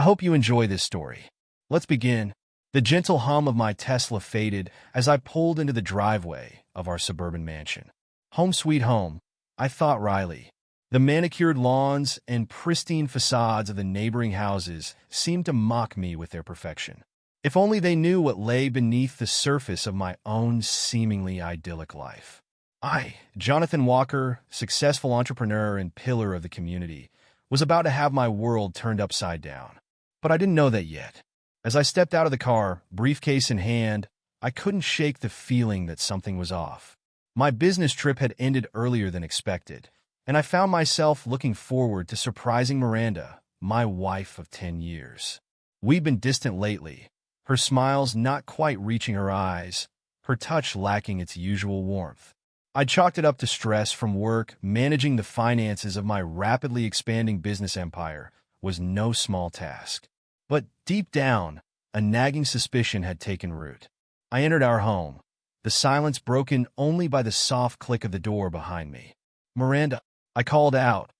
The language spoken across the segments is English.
hope you enjoy this story. Let's begin. The gentle hum of my Tesla faded as I pulled into the driveway of our suburban mansion. Home sweet home, I thought wryly. The manicured lawns and pristine facades of the neighboring houses seemed to mock me with their perfection. If only they knew what lay beneath the surface of my own seemingly idyllic life. I, Jonathan Walker, successful entrepreneur and pillar of the community, was about to have my world turned upside down. But I didn't know that yet. As I stepped out of the car, briefcase in hand, I couldn't shake the feeling that something was off. My business trip had ended earlier than expected, and I found myself looking forward to surprising Miranda, my wife of 10 years. We'd been distant lately, her smiles not quite reaching her eyes, her touch lacking its usual warmth. I chalked it up to stress from work. Managing the finances of my rapidly expanding business empire was no small task. But deep down, a nagging suspicion had taken root. I entered our home, the silence broken only by the soft click of the door behind me. "Miranda," I called out,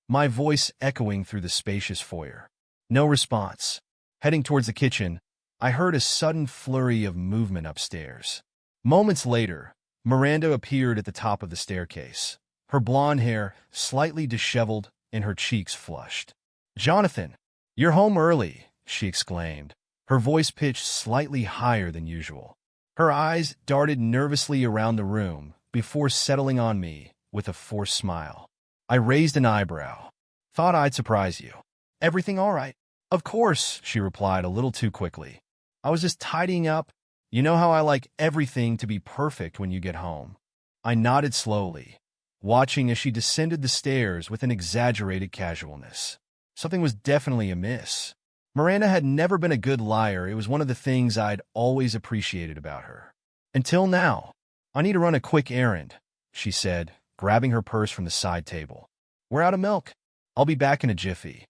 my voice echoing through the spacious foyer. No response. Heading towards the kitchen, I heard a sudden flurry of movement upstairs. Moments later, Miranda appeared at the top of the staircase, her blonde hair slightly disheveled and her cheeks flushed. "Jonathan, you're home early," she exclaimed, her voice pitched slightly higher than usual. Her eyes darted nervously around the room before settling on me with a forced smile. I raised an eyebrow. "Thought I'd surprise you." "Everything all right?" "Of course," she replied a little too quickly. "I was just tidying up. You know how I like everything to be perfect when you get home." I nodded slowly, watching as she descended the stairs with an exaggerated casualness. Something was definitely amiss. Miranda had never been a good liar. It was one of the things I'd always appreciated about her. Until now. "I need to run a quick errand," she said, grabbing her purse from the side table. "We're out of milk. I'll be back in a jiffy."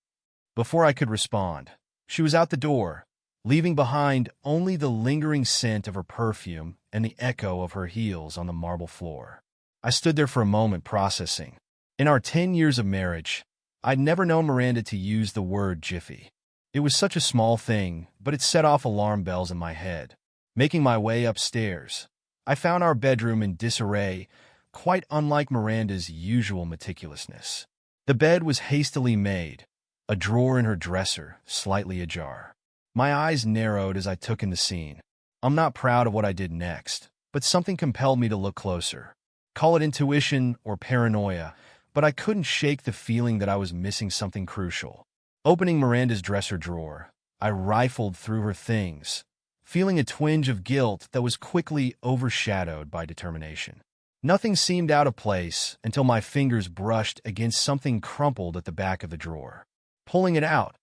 Before I could respond, she was out the door, leaving behind only the lingering scent of her perfume and the echo of her heels on the marble floor. I stood there for a moment processing. In our 10 years of marriage, I'd never known Miranda to use the word jiffy. It was such a small thing, but it set off alarm bells in my head. Making my way upstairs, I found our bedroom in disarray, quite unlike Miranda's usual meticulousness. The bed was hastily made, a drawer in her dresser slightly ajar. My eyes narrowed as I took in the scene. I'm not proud of what I did next, but something compelled me to look closer. Call it intuition or paranoia, but I couldn't shake the feeling that I was missing something crucial. Opening Miranda's dresser drawer, I rifled through her things, feeling a twinge of guilt that was quickly overshadowed by determination. Nothing seemed out of place until my fingers brushed against something crumpled at the back of the drawer. Pulling it out,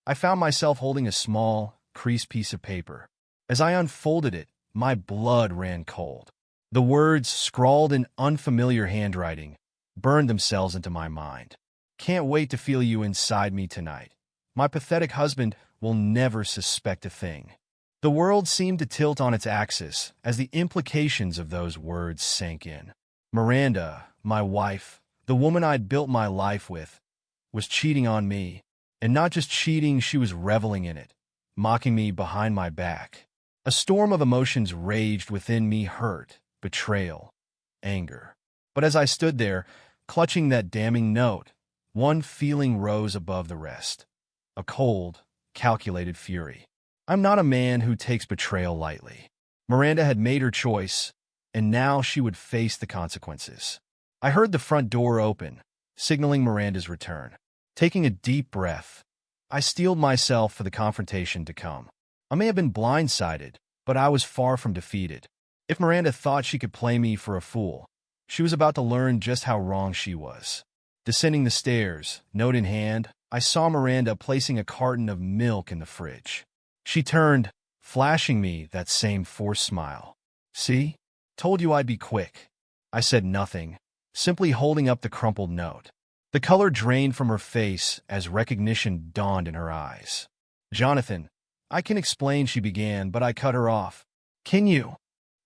I found myself holding a small, creased piece of paper. As I unfolded it, my blood ran cold. The words, scrawled in unfamiliar handwriting, burned themselves into my mind. "Can't wait to feel you inside me tonight. My pathetic husband will never suspect a thing." The world seemed to tilt on its axis as the implications of those words sank in. Miranda, my wife, the woman I'd built my life with, was cheating on me. And not just cheating, she was reveling in it, mocking me behind my back. A storm of emotions raged within me: hurt, betrayal, anger. But as I stood there, clutching that damning note, one feeling rose above the rest: a cold, calculated fury. I'm not a man who takes betrayal lightly. Miranda had made her choice, and now she would face the consequences. I heard the front door open, signaling Miranda's return. Taking a deep breath, I steeled myself for the confrontation to come. I may have been blindsided, but I was far from defeated. If Miranda thought she could play me for a fool, she was about to learn just how wrong she was. Descending the stairs, note in hand, I saw Miranda placing a carton of milk in the fridge. She turned, flashing me that same forced smile. "See? Told you I'd be quick." I said nothing, simply holding up the crumpled note. The color drained from her face as recognition dawned in her eyes. "Jonathan, I can explain," she began, but I cut her off. "Can you?"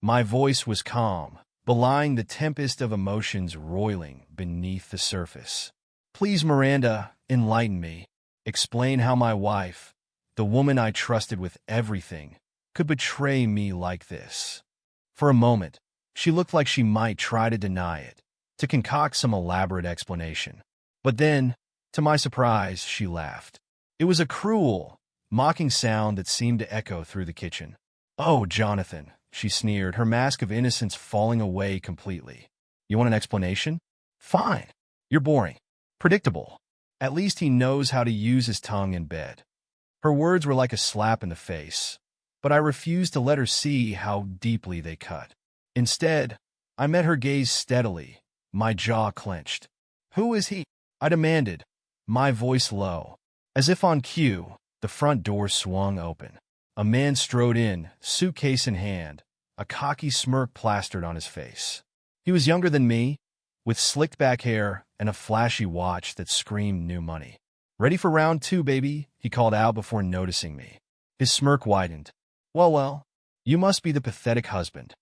My voice was calm, belying the tempest of emotions roiling beneath the surface. "Please, Miranda, enlighten me. Explain how my wife, the woman I trusted with everything, could betray me like this. For a moment, she looked like she might try to deny it, to concoct some elaborate explanation. But then, to my surprise, she laughed. It was a cruel, mocking sound that seemed to echo through the kitchen. "Oh, Jonathan," she sneered, her mask of innocence falling away completely. "You want an explanation? Fine. You're boring. Predictable. At least he knows how to use his tongue in bed." Her words were like a slap in the face, but I refused to let her see how deeply they cut. Instead, I met her gaze steadily, my jaw clenched. "Who is he?" I demanded, my voice low. As if on cue, the front door swung open. A man strode in, suitcase in hand, a cocky smirk plastered on his face. He was younger than me, with slicked back hair and a flashy watch that screamed new money. "Ready for round two, baby?" he called out before noticing me. His smirk widened. Well, you must be the pathetic husband."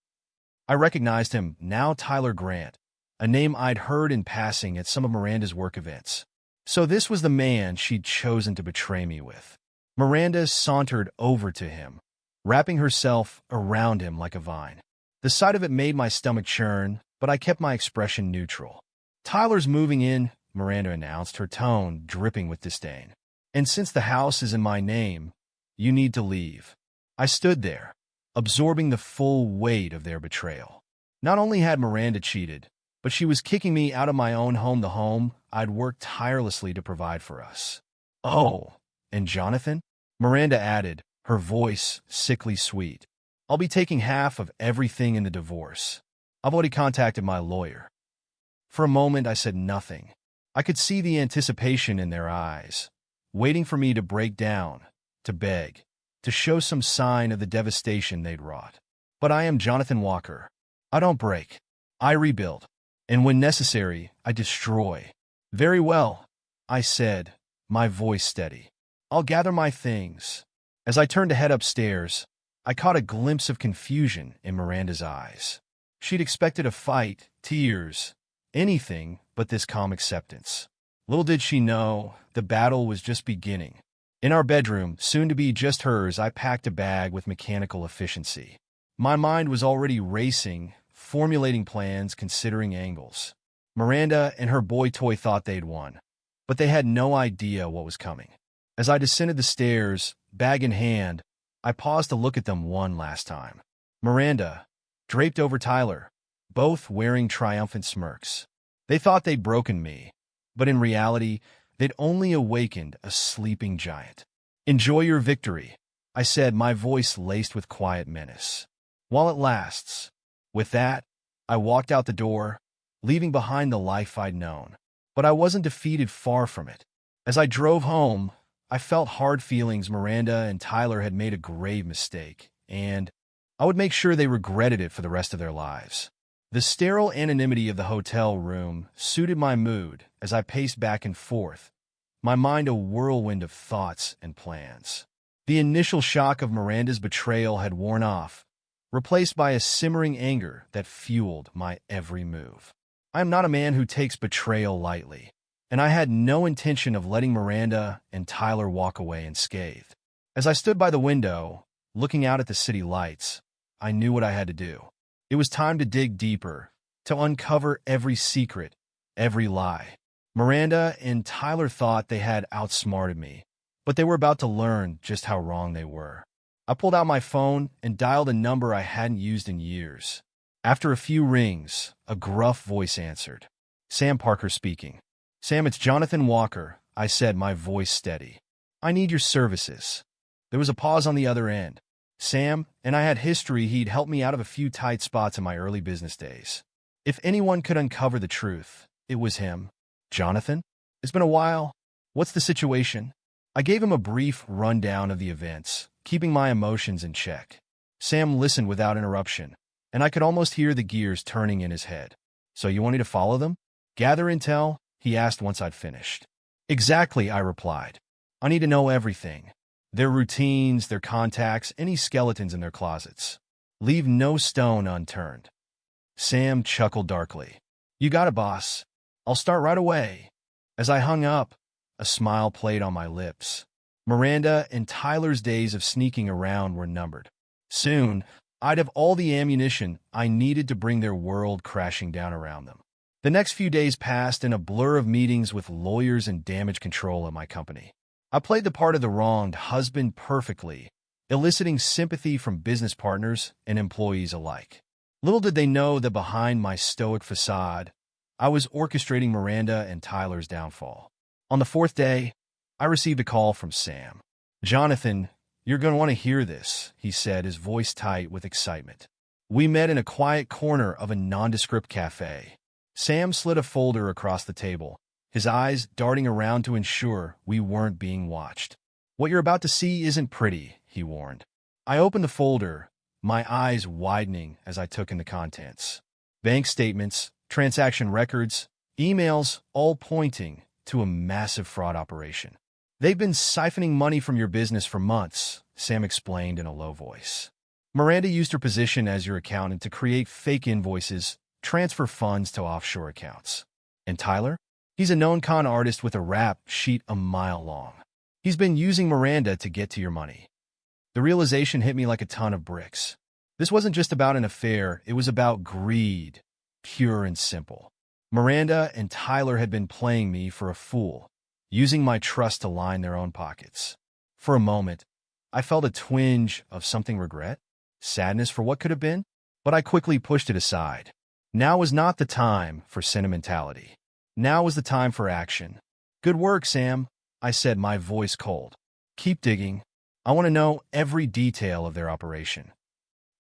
I recognized him, now Tyler Grant, a name I'd heard in passing at some of Miranda's work events. So this was the man she'd chosen to betray me with. Miranda sauntered over to him, wrapping herself around him like a vine. The sight of it made my stomach churn, but I kept my expression neutral. "Tyler's moving in," Miranda announced, her tone dripping with disdain. "And since the house is in my name, you need to leave." I stood there, absorbing the full weight of their betrayal. Not only had Miranda cheated, but she was kicking me out of my own home, the home I'd worked tirelessly to provide for us. "Oh, and Jonathan?" Miranda added, her voice sickly sweet. "I'll be taking half of everything in the divorce. I've already contacted my lawyer." For a moment, I said nothing. I could see the anticipation in their eyes, waiting for me to break down, to beg, to show some sign of the devastation they'd wrought. But I am Jonathan Walker. I don't break. I rebuild. And when necessary, I destroy. "Very well," I said, my voice steady. "I'll gather my things." As I turned to head upstairs, I caught a glimpse of confusion in Miranda's eyes. She'd expected a fight, tears, anything but this calm acceptance. Little did she know, the battle was just beginning. In our bedroom, soon to be just hers, I packed a bag with mechanical efficiency. My mind was already racing, formulating plans, considering angles. Miranda and her boy toy thought they'd won, but they had no idea what was coming. As I descended the stairs, bag in hand, I paused to look at them one last time. Miranda, draped over Tyler, both wearing triumphant smirks. They thought they'd broken me, but in reality, they'd only awakened a sleeping giant. "Enjoy your victory," I said, my voice laced with quiet menace. "While it lasts." With that, I walked out the door, leaving behind the life I'd known. But I wasn't defeated, far from it. As I drove home, I felt hard feelings. Miranda and Tyler had made a grave mistake, and I would make sure they regretted it for the rest of their lives. The sterile anonymity of the hotel room suited my mood as I paced back and forth, my mind a whirlwind of thoughts and plans. The initial shock of Miranda's betrayal had worn off, replaced by a simmering anger that fueled my every move. I am not a man who takes betrayal lightly, and I had no intention of letting Miranda and Tyler walk away unscathed. As I stood by the window, looking out at the city lights, I knew what I had to do. It was time to dig deeper, to uncover every secret, every lie. Miranda and Tyler thought they had outsmarted me, but they were about to learn just how wrong they were. I pulled out my phone and dialed a number I hadn't used in years. After a few rings, a gruff voice answered. "Sam Parker speaking." "Sam, it's Jonathan Walker," I said, my voice steady. "I need your services." There was a pause on the other end. Sam and I had history. He'd helped me out of a few tight spots in my early business days. If anyone could uncover the truth, it was him. "Jonathan? It's been a while. What's the situation?" I gave him a brief rundown of the events, keeping my emotions in check. Sam listened without interruption, and I could almost hear the gears turning in his head. "So you want me to follow them? Gather intel?" he asked once I'd finished. "Exactly," I replied. "I need to know everything. Their routines, their contacts, any skeletons in their closets. Leave no stone unturned." Sam chuckled darkly. "You got it, boss. I'll start right away." As I hung up, a smile played on my lips. Miranda and Tyler's days of sneaking around were numbered. Soon, I'd have all the ammunition I needed to bring their world crashing down around them. The next few days passed in a blur of meetings with lawyers and damage control at my company. I played the part of the wronged husband perfectly, eliciting sympathy from business partners and employees alike. Little did they know that behind my stoic facade, I was orchestrating Miranda and Tyler's downfall. On the fourth day, I received a call from Sam. "Jonathan, you're going to want to hear this," he said, his voice tight with excitement. We met in a quiet corner of a nondescript cafe. Sam slid a folder across the table, his eyes darting around to ensure we weren't being watched. "What you're about to see isn't pretty," he warned. I opened the folder, my eyes widening as I took in the contents. Bank statements, transaction records, emails, all pointing to a massive fraud operation. "They've been siphoning money from your business for months," Sam explained in a low voice. "Miranda used her position as your accountant to create fake invoices, transfer funds to offshore accounts. And Tyler? He's a known con artist with a rap sheet a mile long. He's been using Miranda to get to your money." The realization hit me like a ton of bricks. This wasn't just about an affair, it was about greed, pure and simple. Miranda and Tyler had been playing me for a fool, using my trust to line their own pockets. For a moment, I felt a twinge of something regret, sadness for what could have been, but I quickly pushed it aside. Now was not the time for sentimentality. Now was the time for action. "Good work, Sam," I said, my voice cold. "Keep digging. I want to know every detail of their operation."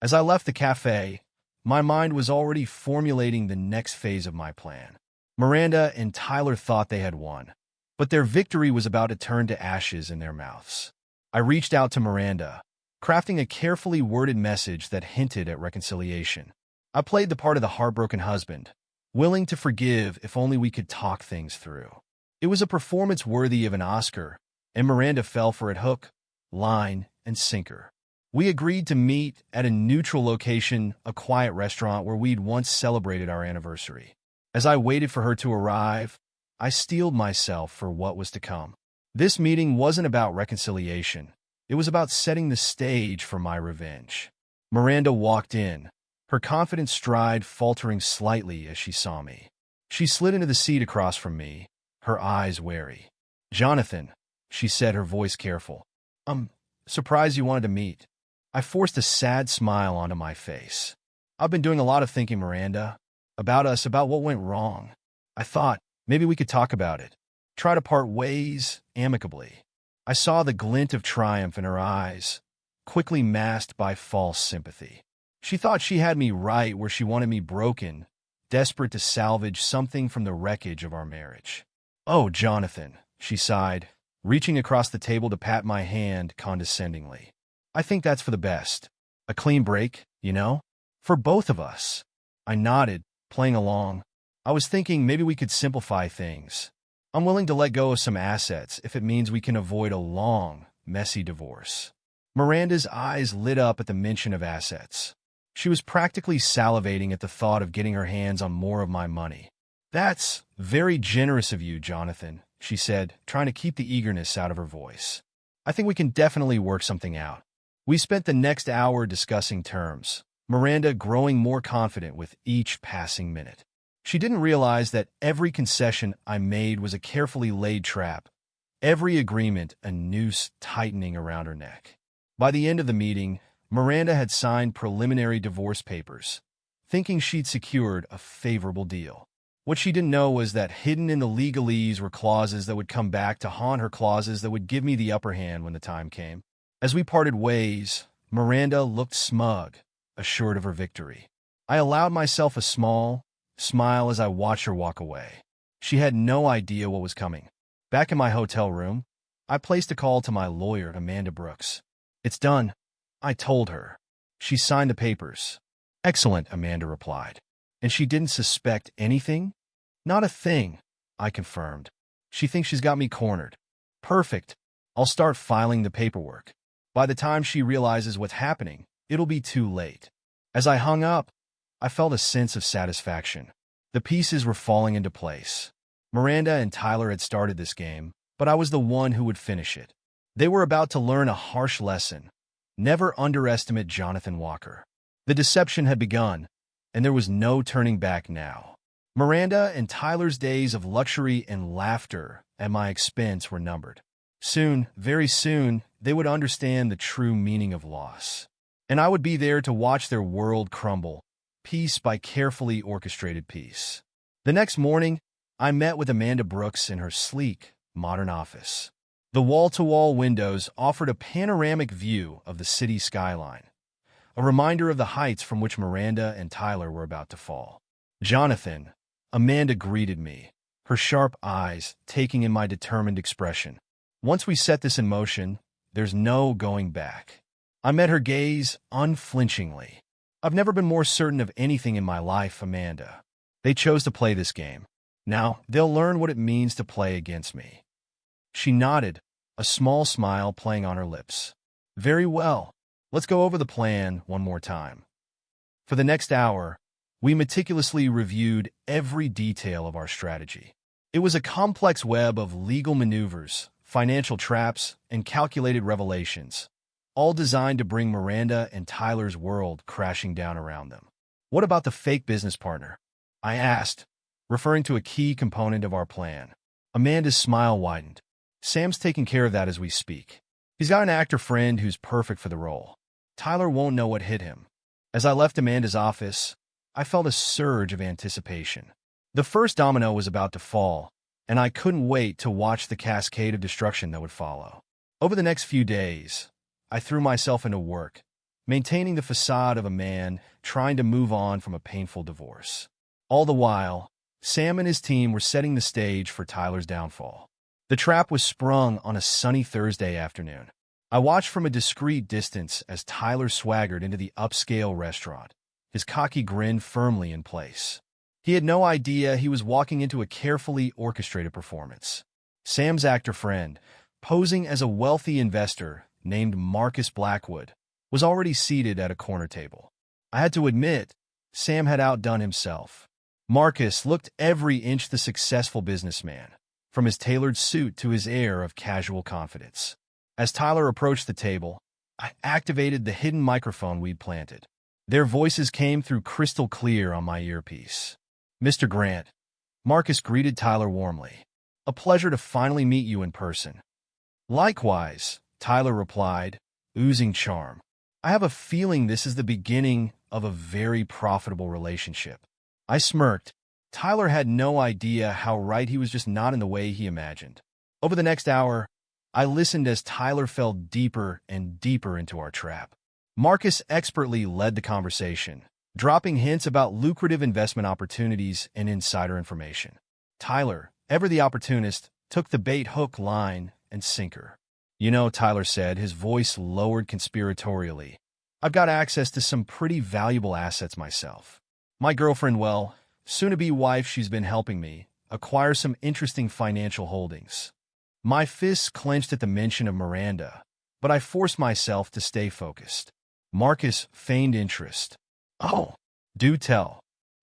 As I left the cafe, my mind was already formulating the next phase of my plan. Miranda and Tyler thought they had won, but their victory was about to turn to ashes in their mouths. I reached out to Miranda, crafting a carefully worded message that hinted at reconciliation. I played the part of the heartbroken husband, willing to forgive if only we could talk things through. It was a performance worthy of an Oscar, and Miranda fell for it hook, line, and sinker. We agreed to meet at a neutral location, a quiet restaurant where we'd once celebrated our anniversary. As I waited for her to arrive, I steeled myself for what was to come. This meeting wasn't about reconciliation. It was about setting the stage for my revenge. Miranda walked in, her confident stride faltering slightly as she saw me. She slid into the seat across from me, her eyes wary. "Jonathan," she said, her voice careful. "I'm surprised you wanted to meet." I forced a sad smile onto my face. "I've been doing a lot of thinking, Miranda, about us, about what went wrong. I thought maybe we could talk about it, try to part ways amicably." I saw the glint of triumph in her eyes, quickly masked by false sympathy. She thought she had me right where she wanted me broken, desperate to salvage something from the wreckage of our marriage. "Oh, Jonathan," she sighed, reaching across the table to pat my hand condescendingly. "I think that's for the best. A clean break, you know? For both of us." I nodded, playing along. I was thinking maybe we could simplify things. I'm willing to let go of some assets if it means we can avoid a long, messy divorce. Miranda's eyes lit up at the mention of assets. She was practically salivating at the thought of getting her hands on more of my money. "That's very generous of you, Jonathan," she said, trying to keep the eagerness out of her voice. "I think we can definitely work something out." We spent the next hour discussing terms, Miranda growing more confident with each passing minute. She didn't realize that every concession I made was a carefully laid trap, every agreement a noose tightening around her neck. By the end of the meeting, Miranda had signed preliminary divorce papers, thinking she'd secured a favorable deal. What she didn't know was that hidden in the legalese were clauses that would come back to haunt her, clauses that would give me the upper hand when the time came. As we parted ways, Miranda looked smug, assured of her victory. I allowed myself a small smile as I watched her walk away. She had no idea what was coming. Back in my hotel room, I placed a call to my lawyer, Amanda Brooks. "It's done," I told her. "She signed the papers." "Excellent," Amanda replied. "And she didn't suspect anything?" "Not a thing," I confirmed. "She thinks she's got me cornered." "Perfect. I'll start filing the paperwork. By the time she realizes what's happening, it'll be too late." As I hung up, I felt a sense of satisfaction. The pieces were falling into place. Miranda and Tyler had started this game, but I was the one who would finish it. They were about to learn a harsh lesson. Never underestimate Jonathan Walker. The deception had begun, and there was no turning back now. Miranda and Tyler's days of luxury and laughter at my expense were numbered. Soon, very soon, they would understand the true meaning of loss. And I would be there to watch their world crumble, piece by carefully orchestrated piece. The next morning, I met with Amanda Brooks in her sleek, modern office. The wall-to-wall windows offered a panoramic view of the city skyline, a reminder of the heights from which Miranda and Tyler were about to fall. "Jonathan," Amanda greeted me, her sharp eyes taking in my determined expression. "Once we set this in motion, there's no going back." I met her gaze unflinchingly. "I've never been more certain of anything in my life, Amanda. They chose to play this game. Now, they'll learn what it means to play against me." She nodded, a small smile playing on her lips. "Very well. Let's go over the plan one more time." For the next hour, we meticulously reviewed every detail of our strategy. It was a complex web of legal maneuvers, financial traps, and calculated revelations, all designed to bring Miranda and Tyler's world crashing down around them. "What about the fake business partner?" I asked, referring to a key component of our plan. Amanda's smile widened. "Sam's taking care of that as we speak. He's got an actor friend who's perfect for the role. Tyler won't know what hit him." As I left Amanda's office, I felt a surge of anticipation. The first domino was about to fall, and I couldn't wait to watch the cascade of destruction that would follow. Over the next few days, I threw myself into work, maintaining the facade of a man trying to move on from a painful divorce. All the while, Sam and his team were setting the stage for Tyler's downfall. The trap was sprung on a sunny Thursday afternoon. I watched from a discreet distance as Tyler swaggered into the upscale restaurant, his cocky grin firmly in place. He had no idea he was walking into a carefully orchestrated performance. Sam's actor friend, posing as a wealthy investor named Marcus Blackwood, was already seated at a corner table. I had to admit, Sam had outdone himself. Marcus looked every inch the successful businessman, from his tailored suit to his air of casual confidence. As Tyler approached the table, I activated the hidden microphone we'd planted. Their voices came through crystal clear on my earpiece. "Mr. Grant," Marcus greeted Tyler warmly. "A pleasure to finally meet you in person." "Likewise," Tyler replied, oozing charm. "I have a feeling this is the beginning of a very profitable relationship." I smirked. Tyler had no idea how right he was, just not in the way he imagined. Over the next hour, I listened as Tyler fell deeper and deeper into our trap. Marcus expertly led the conversation, dropping hints about lucrative investment opportunities and insider information. Tyler, ever the opportunist, took the bait hook, line, and sinker. "You know," Tyler said, his voice lowered conspiratorially, "I've got access to some pretty valuable assets myself. My girlfriend, well, soon-to-be wife, she's been helping me acquire some interesting financial holdings." My fists clenched at the mention of Miranda, but I forced myself to stay focused. Marcus feigned interest. "Oh, do tell."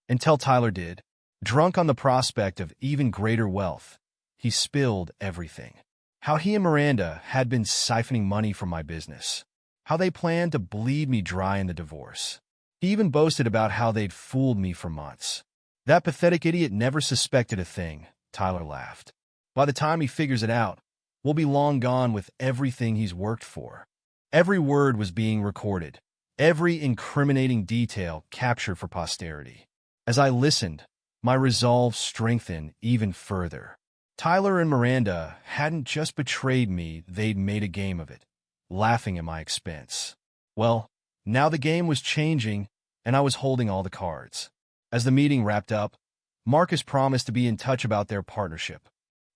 Until Tyler did. Drunk on the prospect of even greater wealth, he spilled everything. How he and Miranda had been siphoning money from my business. How they planned to bleed me dry in the divorce. He even boasted about how they'd fooled me for months. "That pathetic idiot never suspected a thing," Tyler laughed. "By the time he figures it out, we'll be long gone with everything he's worked for." Every word was being recorded, every incriminating detail captured for posterity. As I listened, my resolve strengthened even further. Tyler and Miranda hadn't just betrayed me, they'd made a game of it, laughing at my expense. Well, now the game was changing, and I was holding all the cards. As the meeting wrapped up, Marcus promised to be in touch about their partnership.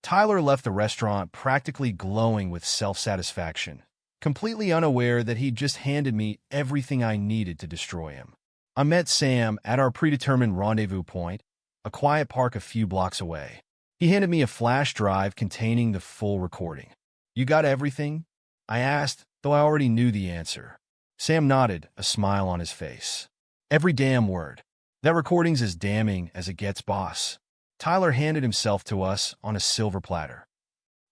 Tyler left the restaurant practically glowing with self-satisfaction, completely unaware that he'd just handed me everything I needed to destroy him. I met Sam at our predetermined rendezvous point, a quiet park a few blocks away. He handed me a flash drive containing the full recording. "You got everything?" I asked, though I already knew the answer. Sam nodded, a smile on his face. "Every damn word. That recording's as damning as it gets, boss." Tyler handed himself to us on a silver platter.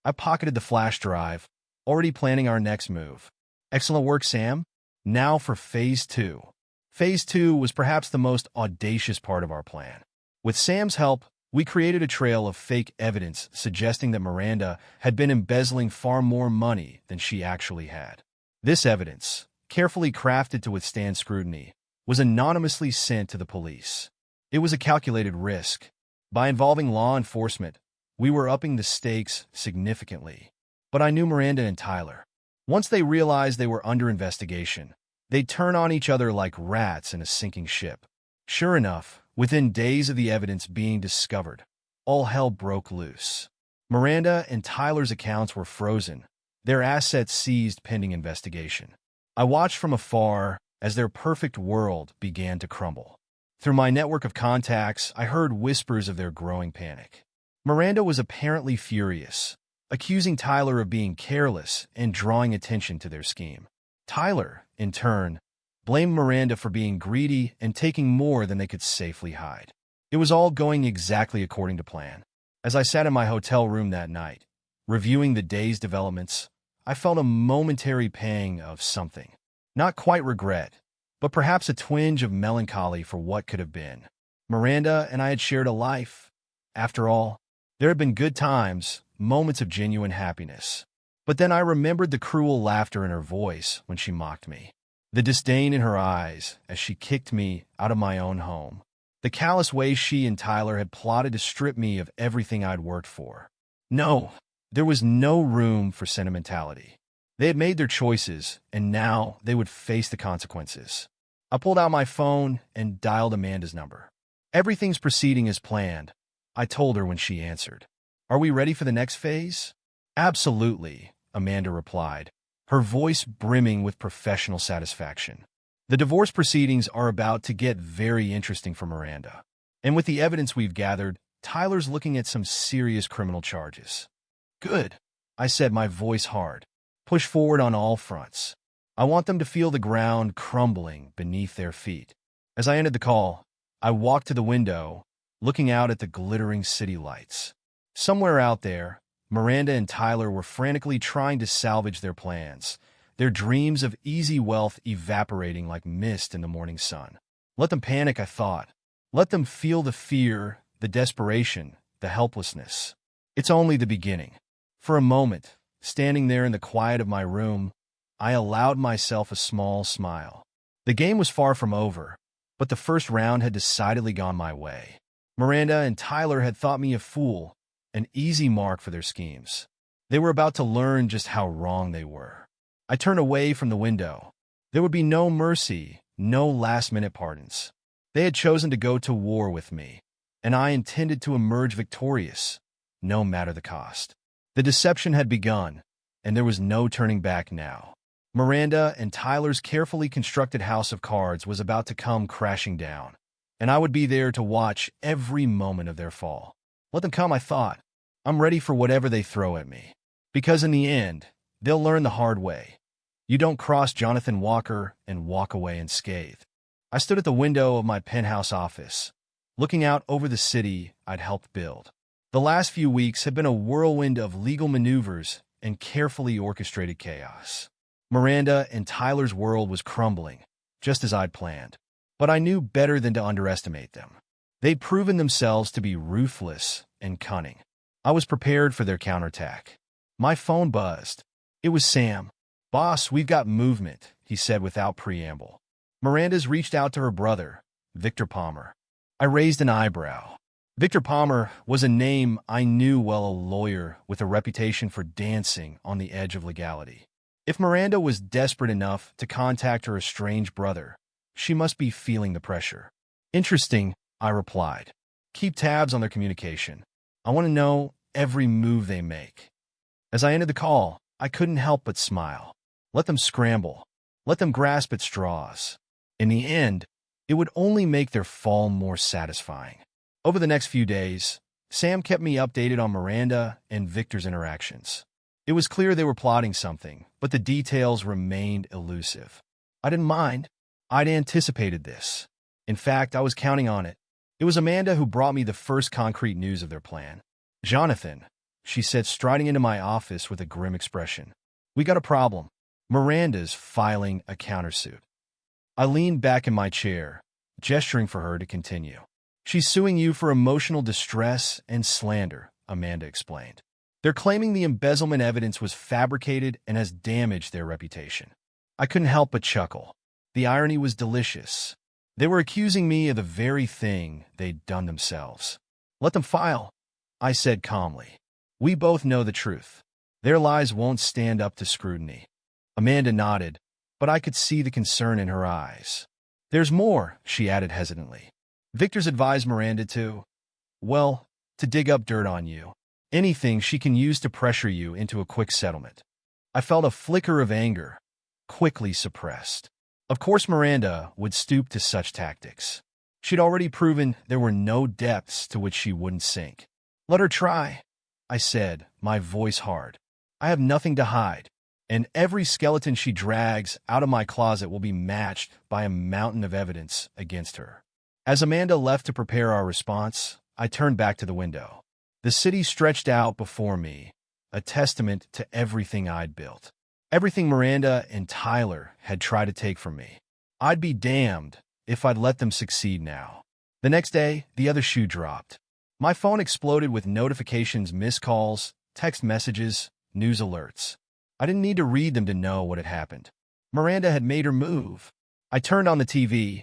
I pocketed the flash drive, already planning our next move. Excellent work, Sam. Now for Phase 2. Phase 2 was perhaps the most audacious part of our plan. With Sam's help, we created a trail of fake evidence suggesting that Miranda had been embezzling far more money than she actually had. This evidence, carefully crafted to withstand scrutiny, was anonymously sent to the police. It was a calculated risk. By involving law enforcement, we were upping the stakes significantly. But I knew Miranda and Tyler. Once they realized they were under investigation, they'd turn on each other like rats in a sinking ship. Sure enough, within days of the evidence being discovered, all hell broke loose. Miranda and Tyler's accounts were frozen, their assets seized pending investigation. I watched from afar as their perfect world began to crumble. Through my network of contacts, I heard whispers of their growing panic. Miranda was apparently furious, accusing Tyler of being careless and drawing attention to their scheme. Tyler, in turn, blamed Miranda for being greedy and taking more than they could safely hide. It was all going exactly according to plan. As I sat in my hotel room that night, reviewing the day's developments, I felt a momentary pang of something. Not quite regret, but perhaps a twinge of melancholy for what could have been. Miranda and I had shared a life. After all, there had been good times, moments of genuine happiness. But then I remembered the cruel laughter in her voice when she mocked me, the disdain in her eyes as she kicked me out of my own home, the callous way she and Tyler had plotted to strip me of everything I'd worked for. No, there was no room for sentimentality. They had made their choices, and now they would face the consequences. I pulled out my phone and dialed Amanda's number. "Everything's proceeding as planned," I told her when she answered. "Are we ready for the next phase?" "Absolutely," Amanda replied, her voice brimming with professional satisfaction. "The divorce proceedings are about to get very interesting for Miranda. And with the evidence we've gathered, Tyler's looking at some serious criminal charges." "Good," I said, my voice hard. "Push forward on all fronts. I want them to feel the ground crumbling beneath their feet." As I ended the call, I walked to the window, looking out at the glittering city lights. Somewhere out there, Miranda and Tyler were frantically trying to salvage their plans, their dreams of easy wealth evaporating like mist in the morning sun. Let them panic, I thought. Let them feel the fear, the desperation, the helplessness. It's only the beginning. For a moment, standing there in the quiet of my room, I allowed myself a small smile. The game was far from over, but the first round had decidedly gone my way. Miranda and Tyler had thought me a fool, an easy mark for their schemes. They were about to learn just how wrong they were. I turned away from the window. There would be no mercy, no last-minute pardons. They had chosen to go to war with me, and I intended to emerge victorious, no matter the cost. The deception had begun, and there was no turning back now. Miranda and Tyler's carefully constructed house of cards was about to come crashing down, and I would be there to watch every moment of their fall. Let them come, I thought. I'm ready for whatever they throw at me. Because in the end, they'll learn the hard way. You don't cross Jonathan Walker and walk away unscathed. I stood at the window of my penthouse office, looking out over the city I'd helped build. The last few weeks had been a whirlwind of legal maneuvers and carefully orchestrated chaos. Miranda and Tyler's world was crumbling, just as I'd planned. But I knew better than to underestimate them. They'd proven themselves to be ruthless and cunning. I was prepared for their counterattack. My phone buzzed. It was Sam. "Boss, we've got movement," he said without preamble. Miranda's reached out to her brother, Victor Palmer. I raised an eyebrow. Victor Palmer was a name I knew well, a lawyer with a reputation for dancing on the edge of legality. If Miranda was desperate enough to contact her estranged brother, she must be feeling the pressure. "Interesting," I replied. "Keep tabs on their communication. I want to know every move they make." As I ended the call, I couldn't help but smile. Let them scramble. Let them grasp at straws. In the end, it would only make their fall more satisfying. Over the next few days, Sam kept me updated on Miranda and Victor's interactions. It was clear they were plotting something, but the details remained elusive. I didn't mind. I'd anticipated this. In fact, I was counting on it. It was Amanda who brought me the first concrete news of their plan. "Jonathan," she said, striding into my office with a grim expression. We got a problem. Miranda's filing a countersuit. I leaned back in my chair, gesturing for her to continue. She's suing you for emotional distress and slander, Amanda explained. They're claiming the embezzlement evidence was fabricated and has damaged their reputation. I couldn't help but chuckle. The irony was delicious. They were accusing me of the very thing they'd done themselves. Let them file, I said calmly. We both know the truth. Their lies won't stand up to scrutiny. Amanda nodded, but I could see the concern in her eyes. There's more, she added hesitantly. Victor's advised Miranda to dig up dirt on you. Anything she can use to pressure you into a quick settlement. I felt a flicker of anger, quickly suppressed. Of course Miranda would stoop to such tactics. She'd already proven there were no depths to which she wouldn't sink. Let her try, I said, my voice hard. I have nothing to hide, and every skeleton she drags out of my closet will be matched by a mountain of evidence against her. As Amanda left to prepare our response, I turned back to the window. The city stretched out before me, a testament to everything I'd built. Everything Miranda and Tyler had tried to take from me. I'd be damned if I'd let them succeed now. The next day, the other shoe dropped. My phone exploded with notifications, missed calls, text messages, news alerts. I didn't need to read them to know what had happened. Miranda had made her move. I turned on the TV,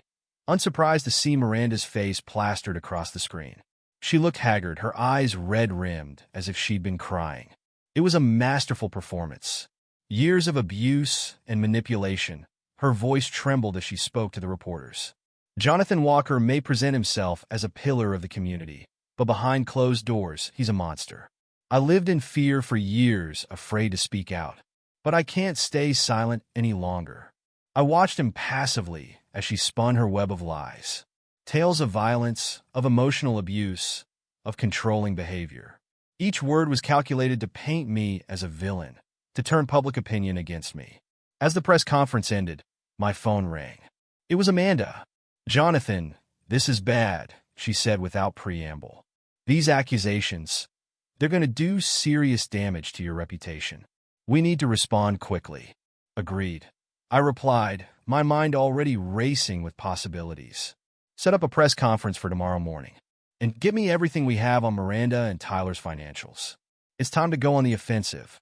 unsurprised to see Miranda's face plastered across the screen. She looked haggard, her eyes red-rimmed, as if she'd been crying. It was a masterful performance. Years of abuse and manipulation. Her voice trembled as she spoke to the reporters. Jonathan Walker may present himself as a pillar of the community, but behind closed doors, he's a monster. I lived in fear for years, afraid to speak out. But I can't stay silent any longer. I watched him passively as she spun her web of lies. Tales of violence, of emotional abuse, of controlling behavior. Each word was calculated to paint me as a villain, to turn public opinion against me. As the press conference ended, my phone rang. It was Amanda. Jonathan, this is bad, she said without preamble. These accusations, they're going to do serious damage to your reputation. We need to respond quickly. Agreed. I replied, my mind already racing with possibilities. Set up a press conference for tomorrow morning. And give me everything we have on Miranda and Tyler's financials. It's time to go on the offensive.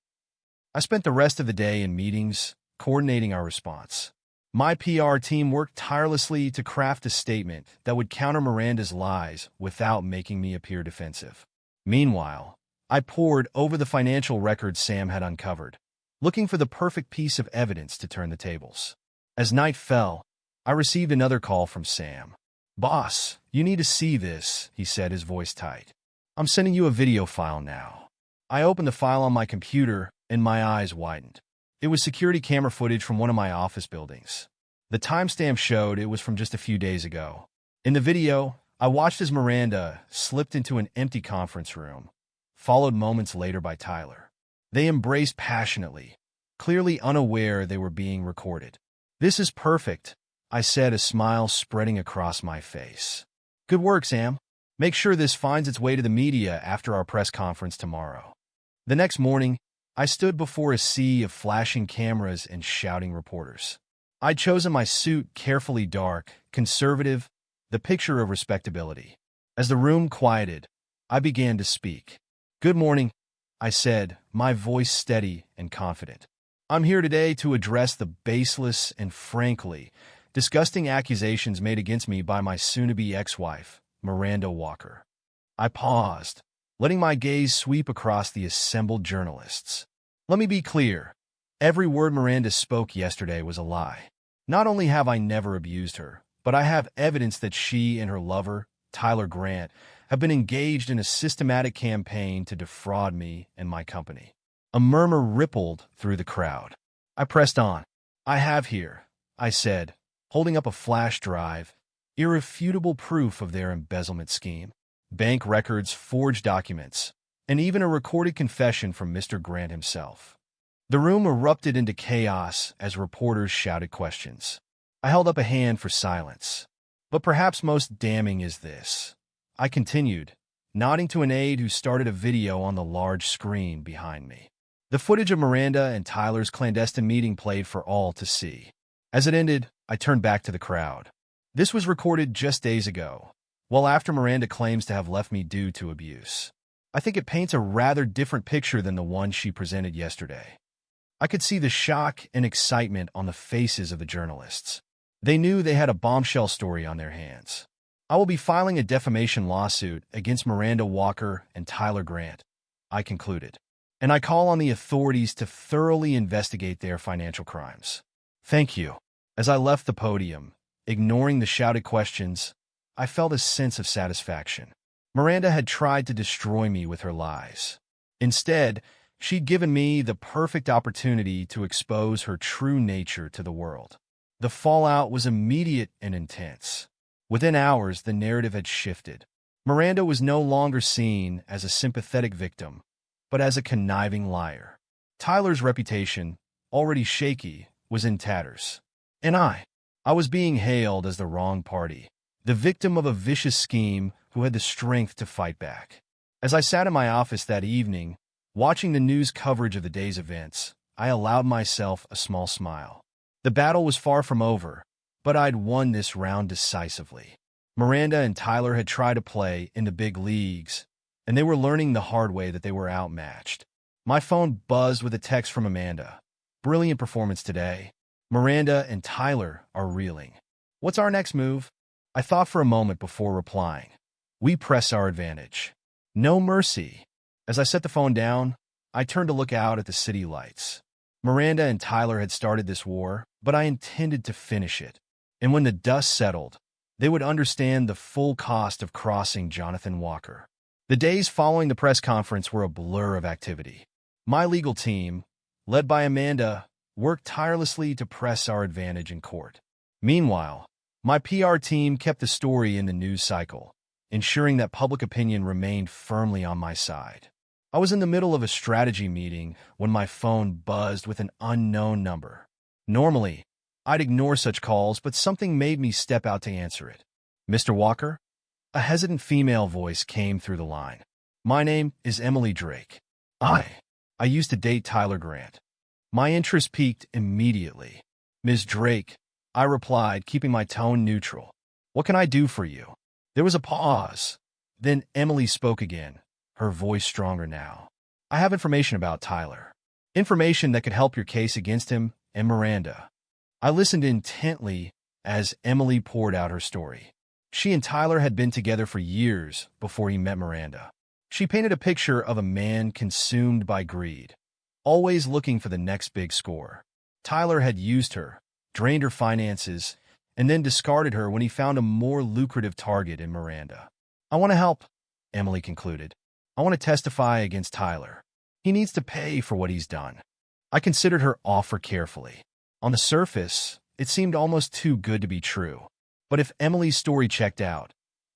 I spent the rest of the day in meetings, coordinating our response. My PR team worked tirelessly to craft a statement that would counter Miranda's lies without making me appear defensive. Meanwhile, I pored over the financial records Sam had uncovered, looking for the perfect piece of evidence to turn the tables. As night fell, I received another call from Sam. Boss, you need to see this, he said, his voice tight. I'm sending you a video file now. I opened the file on my computer, and my eyes widened. It was security camera footage from one of my office buildings. The timestamp showed it was from just a few days ago. In the video, I watched as Miranda slipped into an empty conference room, followed moments later by Tyler. They embraced passionately, clearly unaware they were being recorded. This is perfect, I said, a smile spreading across my face. Good work, Sam. Make sure this finds its way to the media after our press conference tomorrow. The next morning, I stood before a sea of flashing cameras and shouting reporters. I'd chosen my suit carefully dark, conservative, the picture of respectability. As the room quieted, I began to speak. Good morning, I said, my voice steady and confident. I'm here today to address the baseless and frankly disgusting accusations made against me by my soon-to-be ex-wife, Miranda Walker. I paused, letting my gaze sweep across the assembled journalists. Let me be clear. Every word Miranda spoke yesterday was a lie. Not only have I never abused her, but I have evidence that she and her lover, Tyler Grant, have been engaged in a systematic campaign to defraud me and my company. A murmur rippled through the crowd. I pressed on. I have here, I said, holding up a flash drive, irrefutable proof of their embezzlement scheme. Bank records, forged documents, and even a recorded confession from Mr. Grant himself. The room erupted into chaos as reporters shouted questions. I held up a hand for silence. But perhaps most damning is this, I continued, nodding to an aide who started a video on the large screen behind me. The footage of Miranda and Tyler's clandestine meeting played for all to see. As it ended, I turned back to the crowd. This was recorded just days ago, well after Miranda claims to have left me due to abuse. I think it paints a rather different picture than the one she presented yesterday. I could see the shock and excitement on the faces of the journalists. They knew they had a bombshell story on their hands. I will be filing a defamation lawsuit against Miranda Walker and Tyler Grant, I concluded. And I call on the authorities to thoroughly investigate their financial crimes. Thank you. As I left the podium, ignoring the shouted questions, I felt a sense of satisfaction. Miranda had tried to destroy me with her lies. Instead, she'd given me the perfect opportunity to expose her true nature to the world. The fallout was immediate and intense. Within hours, the narrative had shifted. Miranda was no longer seen as a sympathetic victim, but as a conniving liar. Tyler's reputation, already shaky, was in tatters. And I was being hailed as the wrong party, the victim of a vicious scheme who had the strength to fight back. As I sat in my office that evening, watching the news coverage of the day's events, I allowed myself a small smile. The battle was far from over, but I'd won this round decisively. Miranda and Tyler had tried to play in the big leagues, and they were learning the hard way that they were outmatched. My phone buzzed with a text from Amanda. Brilliant performance today. Miranda and Tyler are reeling. What's our next move? I thought for a moment before replying. We press our advantage. No mercy. As I set the phone down, I turned to look out at the city lights. Miranda and Tyler had started this war, but I intended to finish it. And when the dust settled, they would understand the full cost of crossing Jonathan Walker. The days following the press conference were a blur of activity. My legal team, led by Amanda, worked tirelessly to press our advantage in court. Meanwhile, my PR team kept the story in the news cycle, ensuring that public opinion remained firmly on my side. I was in the middle of a strategy meeting when my phone buzzed with an unknown number. Normally, I'd ignore such calls, but something made me step out to answer it. Mr. Walker? A hesitant female voice came through the line. My name is Emily Drake. I used to date Tyler Grant. My interest peaked immediately. Ms. Drake, I replied, keeping my tone neutral. What can I do for you? There was a pause. Then Emily spoke again, her voice stronger now. I have information about Tyler. Information that could help your case against him and Miranda. I listened intently as Emily poured out her story. She and Tyler had been together for years before he met Miranda. She painted a picture of a man consumed by greed, always looking for the next big score. Tyler had used her, drained her finances, and then discarded her when he found a more lucrative target in Miranda. I want to help, Emily concluded. I want to testify against Tyler. He needs to pay for what he's done. I considered her offer carefully. On the surface, it seemed almost too good to be true. But if Emily's story checked out,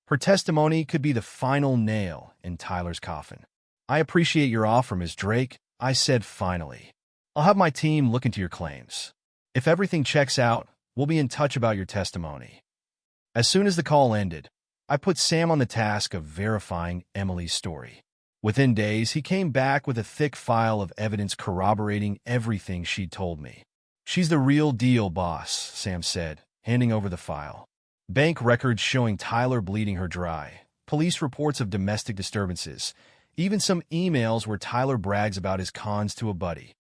her testimony could be the final nail in Tyler's coffin. I appreciate your offer, Ms. Drake, I said finally. I'll have my team look into your claims. If everything checks out, we'll be in touch about your testimony. As soon as the call ended, I put Sam on the task of verifying Emily's story. Within days, he came back with a thick file of evidence corroborating everything she'd told me. She's the real deal, boss, Sam said, handing over the file. Bank records showing Tyler bleeding her dry, police reports of domestic disturbances, even some emails where Tyler brags about his cons to a buddy.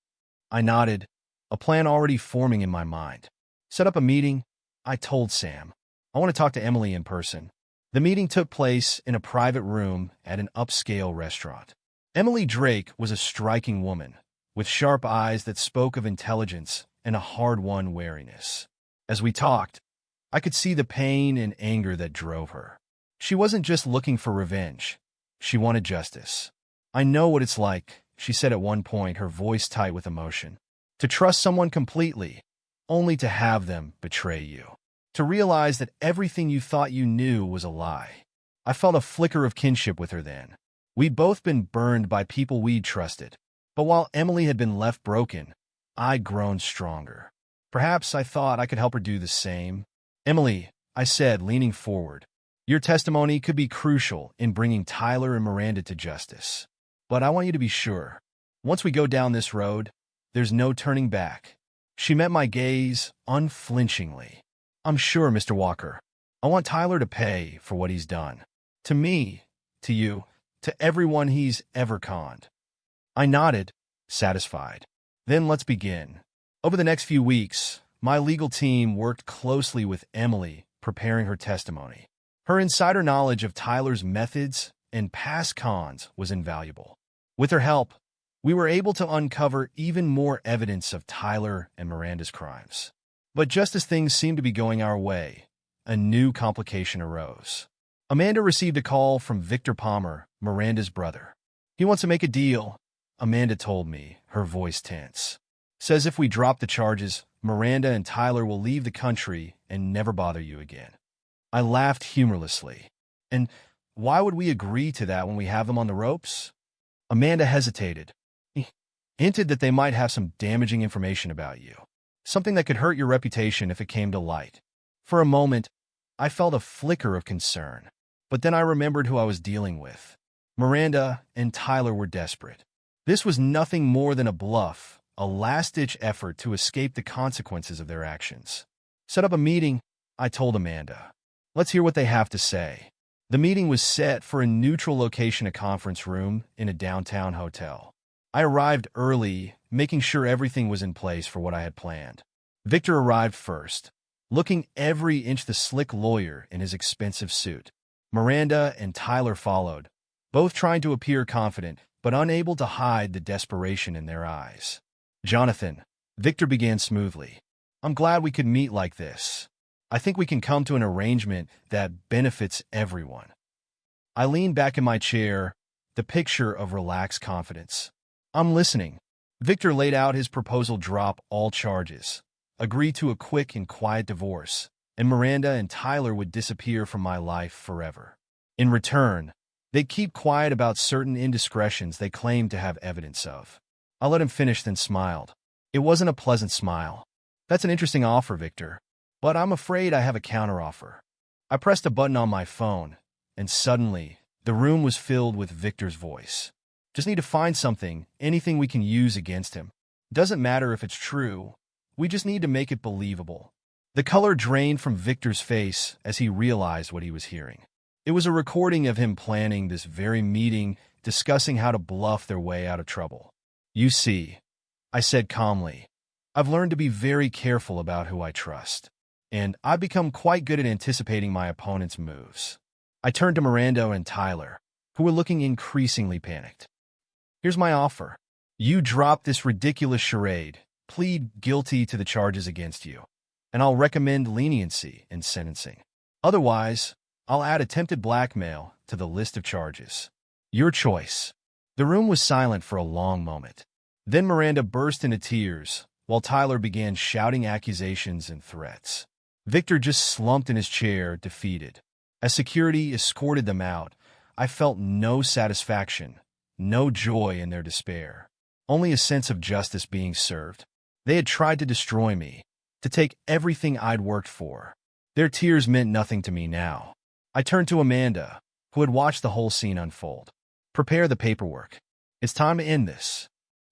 I nodded, a plan already forming in my mind. Set up a meeting, I told Sam. I want to talk to Emily in person. The meeting took place in a private room at an upscale restaurant. Emily Drake was a striking woman, with sharp eyes that spoke of intelligence and a hard-won wariness. As we talked, I could see the pain and anger that drove her. She wasn't just looking for revenge. She wanted justice. I know what it's like, she said at one point, her voice tight with emotion. To trust someone completely, only to have them betray you. To realize that everything you thought you knew was a lie. I felt a flicker of kinship with her then. We'd both been burned by people we'd trusted. But while Emily had been left broken, I'd grown stronger. Perhaps I thought I could help her do the same. Emily, I said, leaning forward, your testimony could be crucial in bringing Tyler and Miranda to justice. But I want you to be sure, Once we go down this road, there's no turning back. She met my gaze unflinchingly. I'm sure, Mr. Walker. I want Tyler to pay for what he's done. To me, to you, to everyone he's ever conned. I nodded, satisfied. Then let's begin. Over the next few weeks, my legal team worked closely with Emily, preparing her testimony. Her insider knowledge of Tyler's methods and past cons was invaluable. With her help, we were able to uncover even more evidence of Tyler and Miranda's crimes. But just as things seemed to be going our way, a new complication arose. Amanda received a call from Victor Palmer, Miranda's brother. He wants to make a deal, Amanda told me, her voice tense. Says if we drop the charges, Miranda and Tyler will leave the country and never bother you again. I laughed humorlessly. And why would we agree to that when we have them on the ropes? Amanda hesitated. Hinted that they might have some damaging information about you. Something that could hurt your reputation if it came to light. For a moment, I felt a flicker of concern. But then I remembered who I was dealing with. Miranda and Tyler were desperate. This was nothing more than a bluff, a last-ditch effort to escape the consequences of their actions. Set up a meeting, I told Amanda. Let's hear what they have to say. The meeting was set for a neutral location, a conference room in a downtown hotel. I arrived early, making sure everything was in place for what I had planned. Victor arrived first, looking every inch the slick lawyer in his expensive suit. Miranda and Tyler followed, both trying to appear confident, but unable to hide the desperation in their eyes. Jonathan, Victor began smoothly. I'm glad we could meet like this. I think we can come to an arrangement that benefits everyone. I leaned back in my chair, the picture of relaxed confidence. I'm listening. Victor laid out his proposal: drop all charges, agree to a quick and quiet divorce, and Miranda and Tyler would disappear from my life forever. In return, they'd keep quiet about certain indiscretions they claimed to have evidence of. I let him finish, then smiled. It wasn't a pleasant smile. That's an interesting offer, Victor, but I'm afraid I have a counteroffer. I pressed a button on my phone, and suddenly, the room was filled with Victor's voice. Just need to find something, anything we can use against him. Doesn't matter if it's true. We just need to make it believable. The color drained from Victor's face as he realized what he was hearing. It was a recording of him planning this very meeting, discussing how to bluff their way out of trouble. You see, I said calmly, I've learned to be very careful about who I trust, and I've become quite good at anticipating my opponent's moves. I turned to Miranda and Tyler, who were looking increasingly panicked. Here's my offer. You drop this ridiculous charade, plead guilty to the charges against you, and I'll recommend leniency in sentencing. Otherwise, I'll add attempted blackmail to the list of charges. Your choice. The room was silent for a long moment. Then Miranda burst into tears, while Tyler began shouting accusations and threats. Victor just slumped in his chair, defeated. As security escorted them out, I felt no satisfaction, no joy in their despair, only a sense of justice being served. They had tried to destroy me, to take everything I'd worked for. Their tears meant nothing to me now. I turned to Amanda, who had watched the whole scene unfold. Prepare the paperwork. It's time to end this.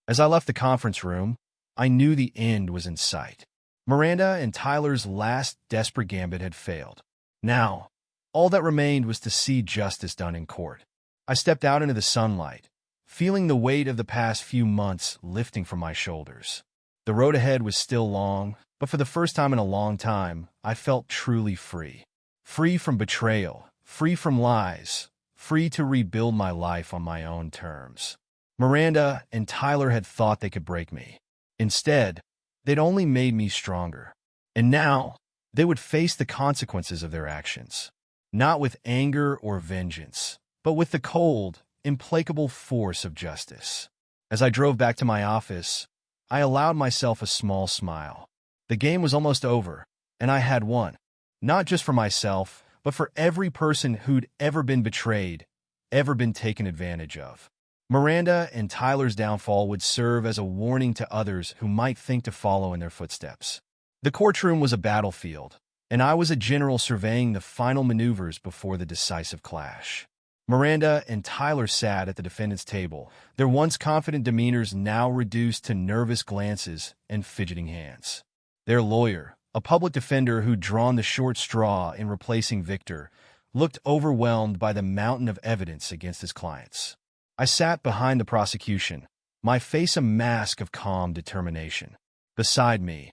As I left the conference room, I knew the end was in sight. Miranda and Tyler's last desperate gambit had failed. Now, all that remained was to see justice done in court. I stepped out into the sunlight, feeling the weight of the past few months lifting from my shoulders. The road ahead was still long, but for the first time in a long time, I felt truly free. Free from betrayal, free from lies, free to rebuild my life on my own terms. Miranda and Tyler had thought they could break me. Instead, they'd only made me stronger. And now, they would face the consequences of their actions. Not with anger or vengeance, but with the cold, implacable force of justice. As I drove back to my office, I allowed myself a small smile. The game was almost over, and I had won. Not just for myself, but for every person who'd ever been betrayed, ever been taken advantage of. Miranda and Tyler's downfall would serve as a warning to others who might think to follow in their footsteps. The courtroom was a battlefield, and I was a general surveying the final maneuvers before the decisive clash. Miranda and Tyler sat at the defendant's table, their once confident demeanors now reduced to nervous glances and fidgeting hands. Their lawyer, a public defender who'd drawn the short straw in replacing Victor, looked overwhelmed by the mountain of evidence against his clients. I sat behind the prosecution, my face a mask of calm determination. Beside me,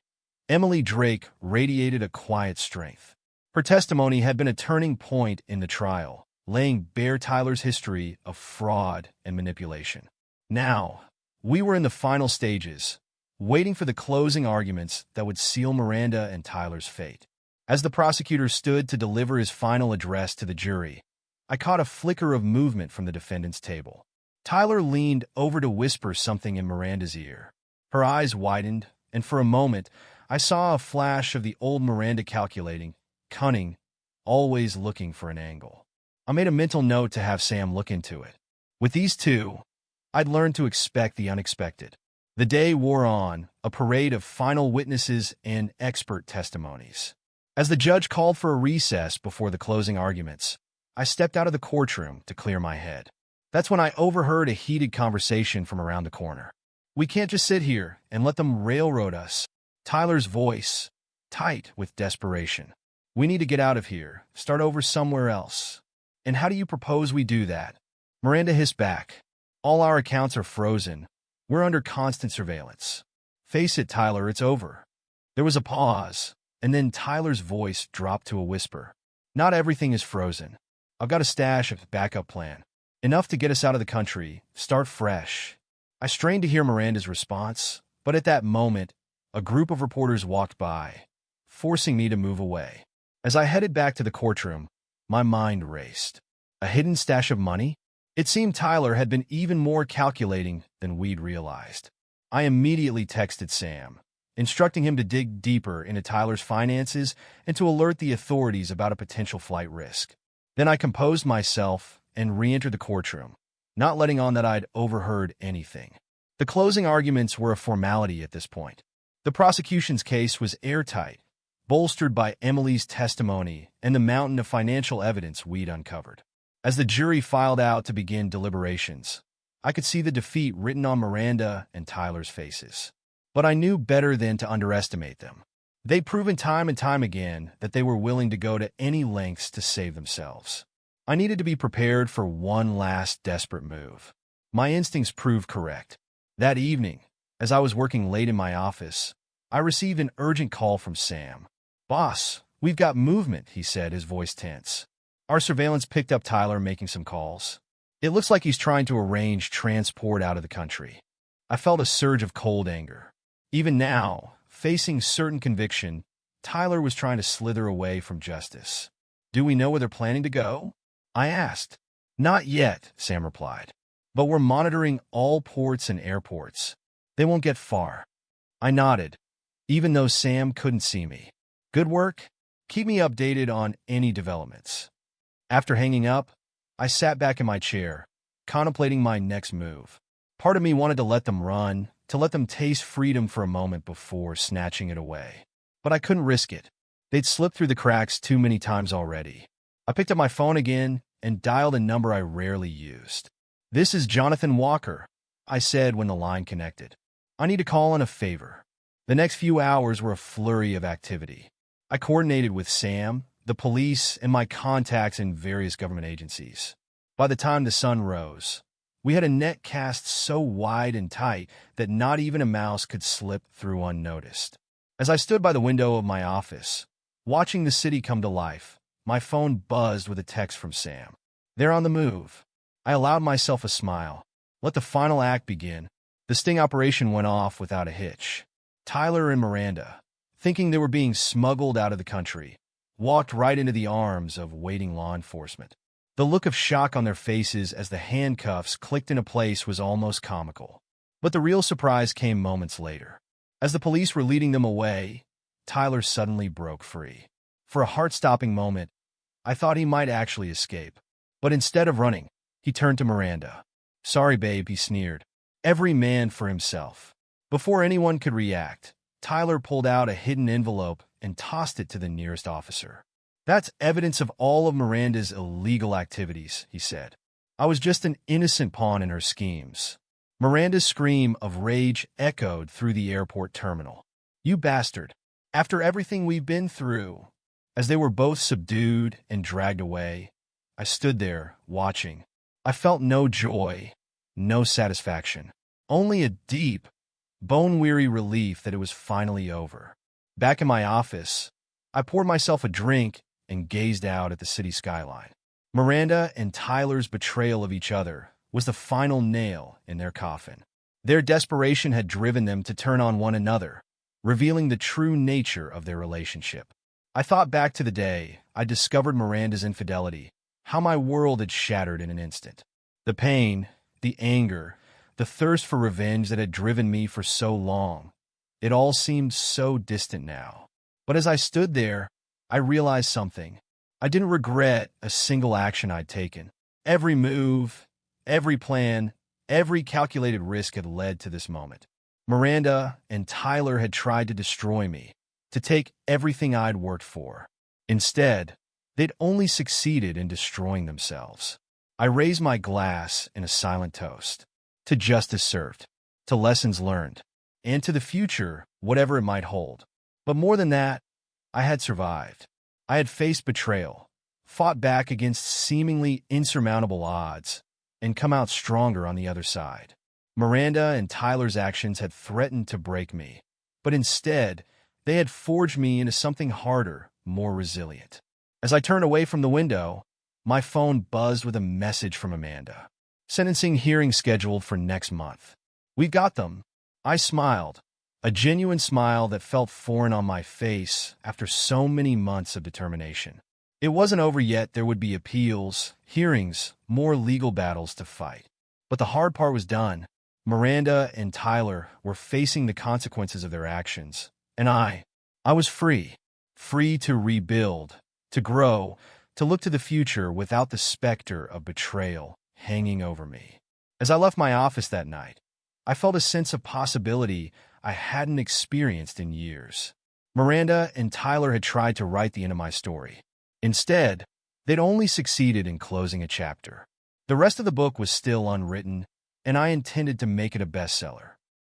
Emily Drake radiated a quiet strength. Her testimony had been a turning point in the trial, laying bare Tyler's history of fraud and manipulation. Now, we were in the final stages, waiting for the closing arguments that would seal Miranda and Tyler's fate. As the prosecutor stood to deliver his final address to the jury, I caught a flicker of movement from the defendant's table. Tyler leaned over to whisper something in Miranda's ear. Her eyes widened, and for a moment, I saw a flash of the old Miranda calculating, cunning, always looking for an angle. I made a mental note to have Sam look into it. With these two, I'd learned to expect the unexpected. The day wore on, a parade of final witnesses and expert testimonies. As the judge called for a recess before the closing arguments, I stepped out of the courtroom to clear my head. That's when I overheard a heated conversation from around the corner. "We can't just sit here and let them railroad us." Tyler's voice, tight with desperation. "We need to get out of here, start over somewhere else." "And how do you propose we do that?" Miranda hissed back. "All our accounts are frozen. We're under constant surveillance." "Face it, Tyler, it's over." There was a pause, and then Tyler's voice dropped to a whisper. "Not everything is frozen. I've got a stash of backup plan. Enough to get us out of the country, start fresh." I strained to hear Miranda's response, but at that moment, a group of reporters walked by, forcing me to move away. As I headed back to the courtroom, my mind raced. A hidden stash of money? It seemed Tyler had been even more calculating than we'd realized. I immediately texted Sam, instructing him to dig deeper into Tyler's finances and to alert the authorities about a potential flight risk. Then I composed myself and re-entered the courtroom, not letting on that I'd overheard anything. The closing arguments were a formality at this point. The prosecution's case was airtight, bolstered by Emily's testimony and the mountain of financial evidence we'd uncovered. As the jury filed out to begin deliberations, I could see the defeat written on Miranda and Tyler's faces. But I knew better than to underestimate them. They'd proven time and time again that they were willing to go to any lengths to save themselves. I needed to be prepared for one last desperate move. My instincts proved correct. That evening, as I was working late in my office, I received an urgent call from Sam. "Boss, we've got movement," he said, his voice tense. "Our surveillance picked up Tyler making some calls. It looks like he's trying to arrange transport out of the country." I felt a surge of cold anger. Even now, facing certain conviction, Tyler was trying to slither away from justice. "Do we know where they're planning to go?" I asked. "Not yet," Sam replied. "But we're monitoring all ports and airports. They won't get far." I nodded, even though Sam couldn't see me. "Good work. Keep me updated on any developments." After hanging up, I sat back in my chair, contemplating my next move. Part of me wanted to let them run, to let them taste freedom for a moment before snatching it away. But I couldn't risk it. They'd slipped through the cracks too many times already. I picked up my phone again and dialed a number I rarely used. "This is Jonathan Walker," I said when the line connected. "I need to call on a favor." The next few hours were a flurry of activity. I coordinated with Sam, the police, and my contacts in various government agencies. By the time the sun rose, we had a net cast so wide and tight that not even a mouse could slip through unnoticed. As I stood by the window of my office, watching the city come to life, my phone buzzed with a text from Sam. "They're on the move." I allowed myself a smile. Let the final act begin. The sting operation went off without a hitch. Tyler and Miranda, thinking they were being smuggled out of the country, walked right into the arms of waiting law enforcement. The look of shock on their faces as the handcuffs clicked into place was almost comical. But the real surprise came moments later. As the police were leading them away, Tyler suddenly broke free. For a heart-stopping moment, I thought he might actually escape. But instead of running, he turned to Miranda. "Sorry, babe," he sneered. "Every man for himself." Before anyone could react, Tyler pulled out a hidden envelope and tossed it to the nearest officer. "That's evidence of all of Miranda's illegal activities," he said. I was just an innocent pawn in her schemes. Miranda's scream of rage echoed through the airport terminal. "You bastard! After everything we've been through!" As they were both subdued and dragged away, I stood there, watching. I felt no joy, no satisfaction, only a deep, bone-weary relief that it was finally over. Back in my office, I poured myself a drink and gazed out at the city skyline. Miranda and Tyler's betrayal of each other was the final nail in their coffin. Their desperation had driven them to turn on one another, revealing the true nature of their relationship. I thought back to the day I discovered Miranda's infidelity, how my world had shattered in an instant. The pain, the anger, the thirst for revenge that had driven me for so long, it all seemed so distant now. But as I stood there, I realized something. I didn't regret a single action I'd taken. Every move, every plan, every calculated risk had led to this moment. Miranda and Tyler had tried to destroy me, to take everything I'd worked for. Instead, they'd only succeeded in destroying themselves. I raised my glass in a silent toast. To justice served, to lessons learned, and to the future, whatever it might hold. But more than that, I had survived. I had faced betrayal, fought back against seemingly insurmountable odds, and come out stronger on the other side. Miranda and Tyler's actions had threatened to break me, but instead, they had forged me into something harder, more resilient. As I turned away from the window, my phone buzzed with a message from Amanda. "Sentencing hearing scheduled for next month. We got them." I smiled, a genuine smile that felt foreign on my face after so many months of determination. It wasn't over yet. There would be appeals, hearings, more legal battles to fight. But the hard part was done. Miranda and Tyler were facing the consequences of their actions, and I was free. Free to rebuild, to grow, to look to the future without the specter of betrayal hanging over me. As I left my office that night, I felt a sense of possibility I hadn't experienced in years. Miranda and Tyler had tried to write the end of my story. Instead, they'd only succeeded in closing a chapter. The rest of the book was still unwritten, and I intended to make it a bestseller.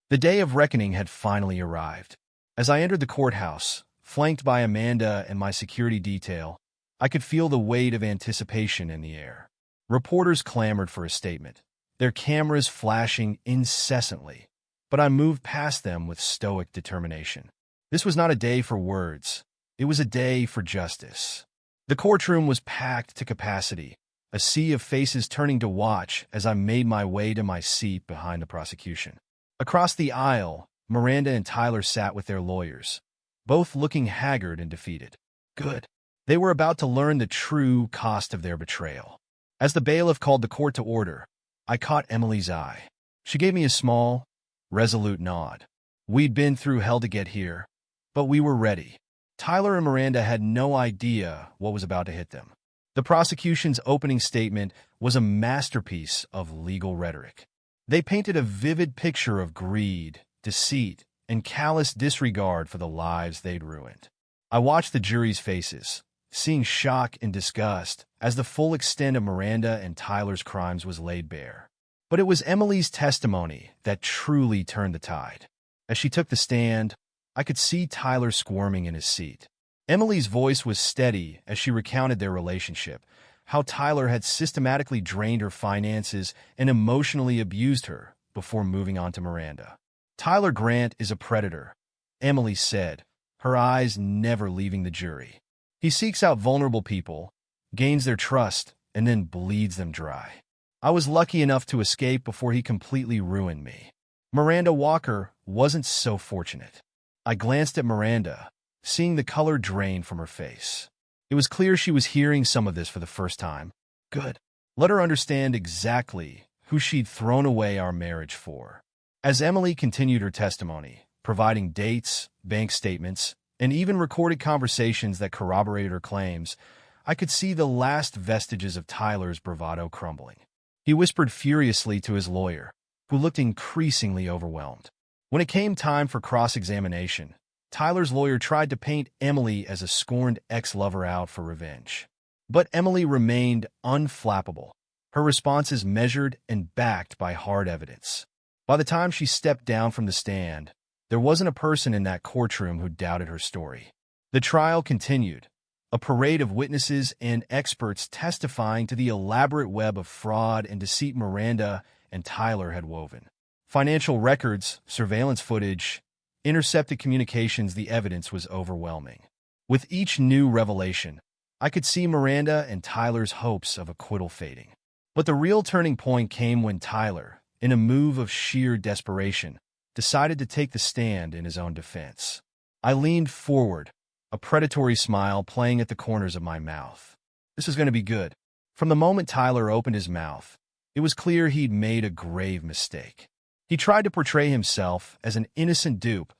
The day of reckoning had finally arrived. As I entered the courthouse, flanked by Amanda and my security detail, I could feel the weight of anticipation in the air. Reporters clamored for a statement, their cameras flashing incessantly, but I moved past them with stoic determination. This was not a day for words. It was a day for justice. The courtroom was packed to capacity, a sea of faces turning to watch as I made my way to my seat behind the prosecution. Across the aisle, Miranda and Tyler sat with their lawyers, both looking haggard and defeated. Good. They were about to learn the true cost of their betrayal. As the bailiff called the court to order, I caught Emily's eye. She gave me a small, resolute nod. We'd been through hell to get here, but we were ready. Tyler and Miranda had no idea what was about to hit them. The prosecution's opening statement was a masterpiece of legal rhetoric. They painted a vivid picture of greed, deceit, and callous disregard for the lives they'd ruined. I watched the jury's faces, seeing shock and disgust as the full extent of Miranda and Tyler's crimes was laid bare. But it was Emily's testimony that truly turned the tide. As she took the stand, I could see Tyler squirming in his seat. Emily's voice was steady as she recounted their relationship, how Tyler had systematically drained her finances and emotionally abused her before moving on to Miranda. "Tyler Grant is a predator," Emily said, her eyes never leaving the jury. "He seeks out vulnerable people, gains their trust, and then bleeds them dry. I was lucky enough to escape before he completely ruined me. Miranda Walker wasn't so fortunate." I glanced at Miranda, seeing the color drain from her face. It was clear she was hearing some of this for the first time. Good. Let her understand exactly who she'd thrown away our marriage for. As Emily continued her testimony, providing dates, bank statements, and even recorded conversations that corroborated her claims, I could see the last vestiges of Tyler's bravado crumbling. He whispered furiously to his lawyer, who looked increasingly overwhelmed. When it came time for cross-examination, Tyler's lawyer tried to paint Emily as a scorned ex-lover out for revenge. But Emily remained unflappable, her responses measured and backed by hard evidence. By the time she stepped down from the stand, there wasn't a person in that courtroom who doubted her story. The trial continued, a parade of witnesses and experts testifying to the elaborate web of fraud and deceit Miranda and Tyler had woven. Financial records, surveillance footage, intercepted communications, the evidence was overwhelming. With each new revelation, I could see Miranda and Tyler's hopes of acquittal fading. But the real turning point came when Tyler, in a move of sheer desperation, decided to take the stand in his own defense. I leaned forward, a predatory smile playing at the corners of my mouth. This was going to be good. From the moment Tyler opened his mouth, it was clear he'd made a grave mistake. He tried to portray himself as an innocent dupe,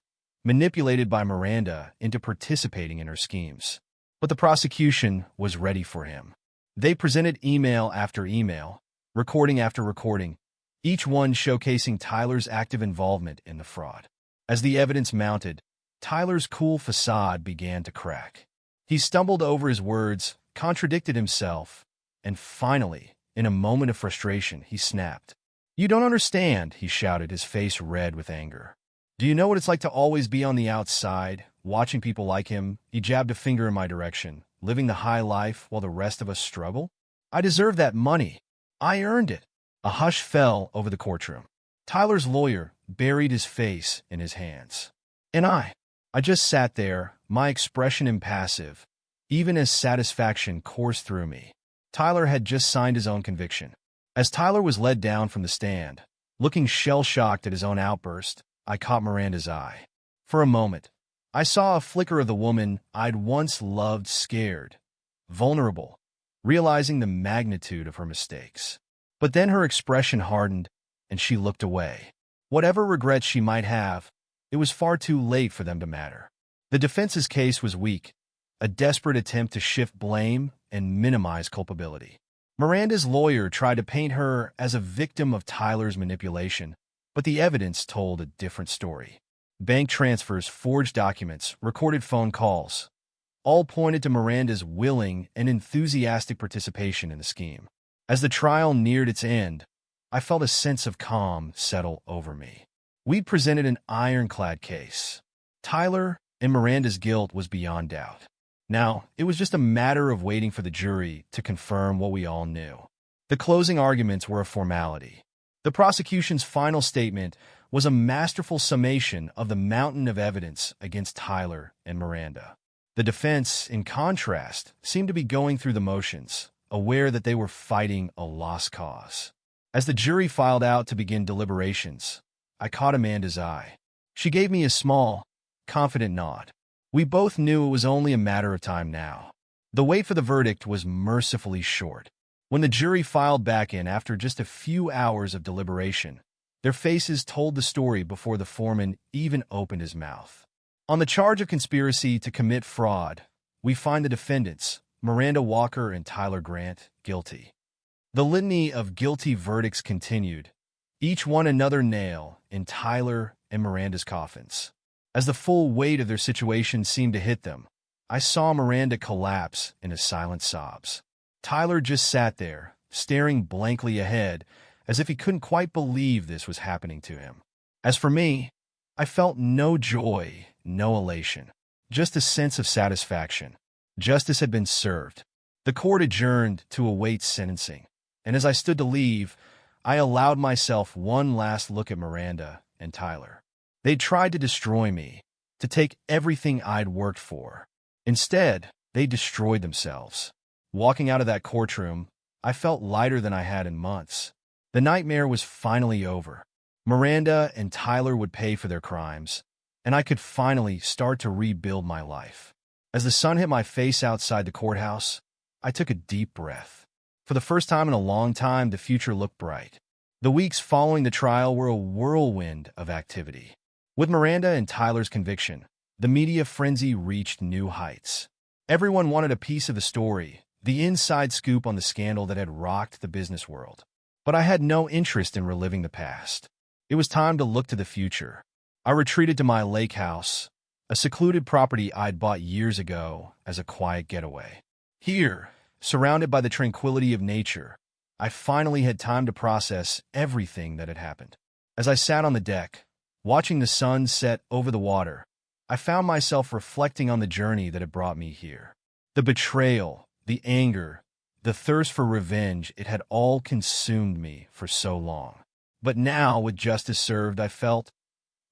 manipulated by Miranda into participating in her schemes. But the prosecution was ready for him. They presented email after email, recording after recording, each one showcasing Tyler's active involvement in the fraud. As the evidence mounted, Tyler's cool facade began to crack. He stumbled over his words, contradicted himself, and finally, in a moment of frustration, he snapped. "You don't understand," he shouted, his face red with anger. "Do you know what it's like to always be on the outside, watching people like him?" He jabbed a finger in my direction, living the high life while the rest of us struggle. "I deserve that money. I earned it." A hush fell over the courtroom. Tyler's lawyer buried his face in his hands. And I just sat there, my expression impassive, even as satisfaction coursed through me. Tyler had just signed his own conviction. As Tyler was led down from the stand, looking shell-shocked at his own outburst, I caught Miranda's eye. For a moment, I saw a flicker of the woman I'd once loved, scared, vulnerable, realizing the magnitude of her mistakes. But then her expression hardened, and she looked away. Whatever regrets she might have, it was far too late for them to matter. The defense's case was weak, a desperate attempt to shift blame and minimize culpability. Miranda's lawyer tried to paint her as a victim of Tyler's manipulation, but the evidence told a different story. Bank transfers, forged documents, recorded phone calls, all pointed to Miranda's willing and enthusiastic participation in the scheme. As the trial neared its end, I felt a sense of calm settle over me. We'd presented an ironclad case. Tyler and Miranda's guilt was beyond doubt. Now, it was just a matter of waiting for the jury to confirm what we all knew. The closing arguments were a formality. The prosecution's final statement was a masterful summation of the mountain of evidence against Tyler and Miranda. The defense, in contrast, seemed to be going through the motions, aware that they were fighting a lost cause. As the jury filed out to begin deliberations, I caught Amanda's eye. She gave me a small, confident nod. We both knew it was only a matter of time now. The wait for the verdict was mercifully short. When the jury filed back in after just a few hours of deliberation, their faces told the story before the foreman even opened his mouth. On the charge of conspiracy to commit fraud, we find the defendants, Miranda Walker and Tyler Grant, guilty. The litany of guilty verdicts continued, each one another nail in Tyler and Miranda's coffins. As the full weight of their situation seemed to hit them, I saw Miranda collapse into silent sobs. Tyler just sat there, staring blankly ahead, as if he couldn't quite believe this was happening to him. As for me, I felt no joy, no elation, just a sense of satisfaction. Justice had been served. The court adjourned to await sentencing, and as I stood to leave, I allowed myself one last look at Miranda and Tyler. They'd tried to destroy me, to take everything I'd worked for. Instead, they destroyed themselves. Walking out of that courtroom, I felt lighter than I had in months. The nightmare was finally over. Miranda and Tyler would pay for their crimes, and I could finally start to rebuild my life. As the sun hit my face outside the courthouse, I took a deep breath. For the first time in a long time, the future looked bright. The weeks following the trial were a whirlwind of activity. With Miranda and Tyler's conviction, the media frenzy reached new heights. Everyone wanted a piece of the story, the inside scoop on the scandal that had rocked the business world. But I had no interest in reliving the past. It was time to look to the future. I retreated to my lake house, a secluded property I'd bought years ago as a quiet getaway. Here, surrounded by the tranquility of nature, I finally had time to process everything that had happened. As I sat on the deck, watching the sun set over the water, I found myself reflecting on the journey that had brought me here. The betrayal, the anger, the thirst for revenge, it had all consumed me for so long. But now, with justice served, I felt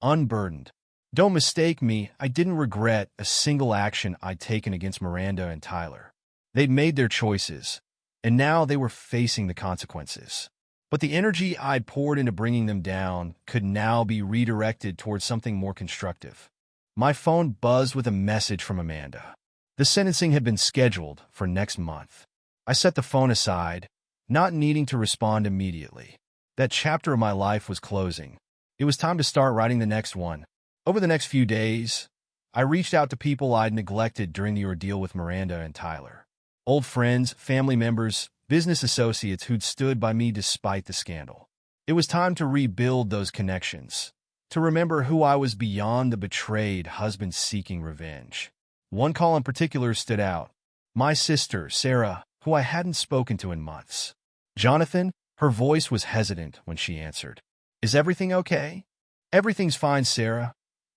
unburdened. Don't mistake me, I didn't regret a single action I'd taken against Miranda and Tyler. They'd made their choices, and now they were facing the consequences. But the energy I'd poured into bringing them down could now be redirected towards something more constructive. My phone buzzed with a message from Amanda. The sentencing had been scheduled for next month. I set the phone aside, not needing to respond immediately. That chapter of my life was closing. It was time to start writing the next one. Over the next few days, I reached out to people I'd neglected during the ordeal with Miranda and Tyler. Old friends, family members, business associates who'd stood by me despite the scandal. It was time to rebuild those connections, to remember who I was beyond the betrayed husband seeking revenge. One call in particular stood out. My sister, Sarah, who I hadn't spoken to in months. Jonathan, her voice was hesitant when she answered. Is everything okay? Everything's fine, Sarah,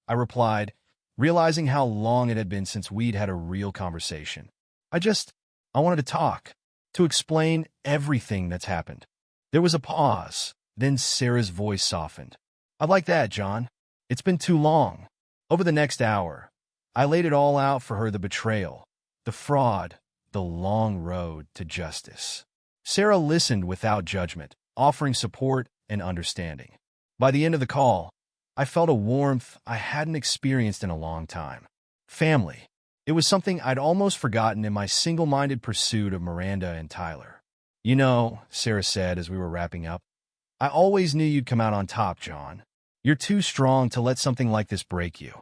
I replied, realizing how long it had been since we'd had a real conversation. I wanted to talk, to explain everything that's happened. There was a pause, then Sarah's voice softened. I'd like that, John. It's been too long. Over the next hour, I laid it all out for her, the betrayal, the fraud, the long road to justice. Sarah listened without judgment, offering support and understanding. By the end of the call, I felt a warmth I hadn't experienced in a long time. Family. It was something I'd almost forgotten in my single-minded pursuit of Miranda and Tyler. You know, Sarah said as we were wrapping up, I always knew you'd come out on top, John. You're too strong to let something like this break you.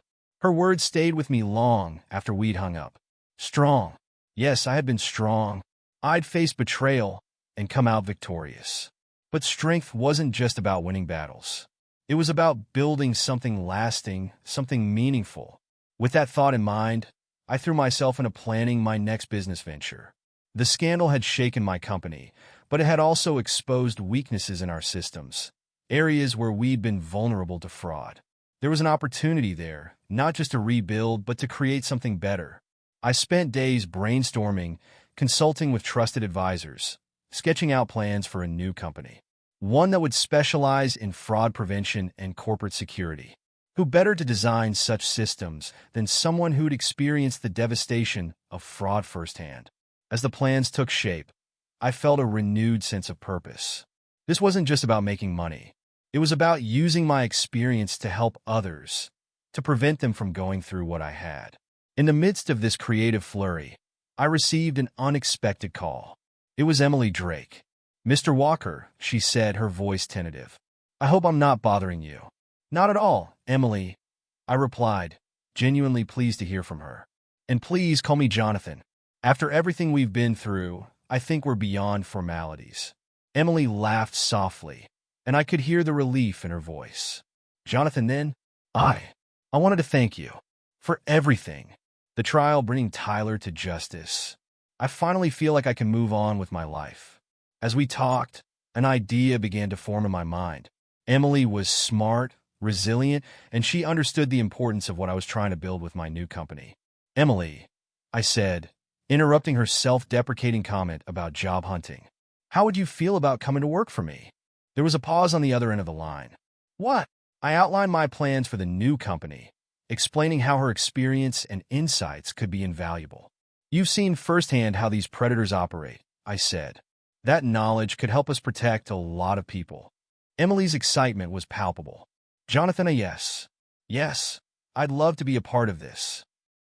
Her words stayed with me long after we'd hung up. Strong. Yes, I had been strong. I'd faced betrayal and come out victorious. But strength wasn't just about winning battles. It was about building something lasting, something meaningful. With that thought in mind, I threw myself into planning my next business venture. The scandal had shaken my company, but it had also exposed weaknesses in our systems, areas where we'd been vulnerable to fraud. There was an opportunity there, not just to rebuild, but to create something better. I spent days brainstorming, consulting with trusted advisors, sketching out plans for a new company, one that would specialize in fraud prevention and corporate security. Who better to design such systems than someone who'd experienced the devastation of fraud firsthand? As the plans took shape, I felt a renewed sense of purpose. This wasn't just about making money. It was about using my experience to help others, to prevent them from going through what I had. In the midst of this creative flurry, I received an unexpected call. It was Emily Drake. Mr. Walker, she said, her voice tentative. I hope I'm not bothering you. Not at all, Emily, I replied, genuinely pleased to hear from her. And please call me Jonathan. After everything we've been through, I think we're beyond formalities. Emily laughed softly, and I could hear the relief in her voice. Jonathan, then, I wanted to thank you for everything. The trial bringing Tyler to justice. I finally feel like I can move on with my life. As we talked, an idea began to form in my mind. Emily was smart, resilient, and she understood the importance of what I was trying to build with my new company. Emily, I said, interrupting her self-deprecating comment about job hunting. How would you feel about coming to work for me? There was a pause on the other end of the line. What? I outlined my plans for the new company, explaining how her experience and insights could be invaluable. You've seen firsthand how these predators operate, I said. That knowledge could help us protect a lot of people. Emily's excitement was palpable. Jonathan, a yes. Yes, I'd love to be a part of this.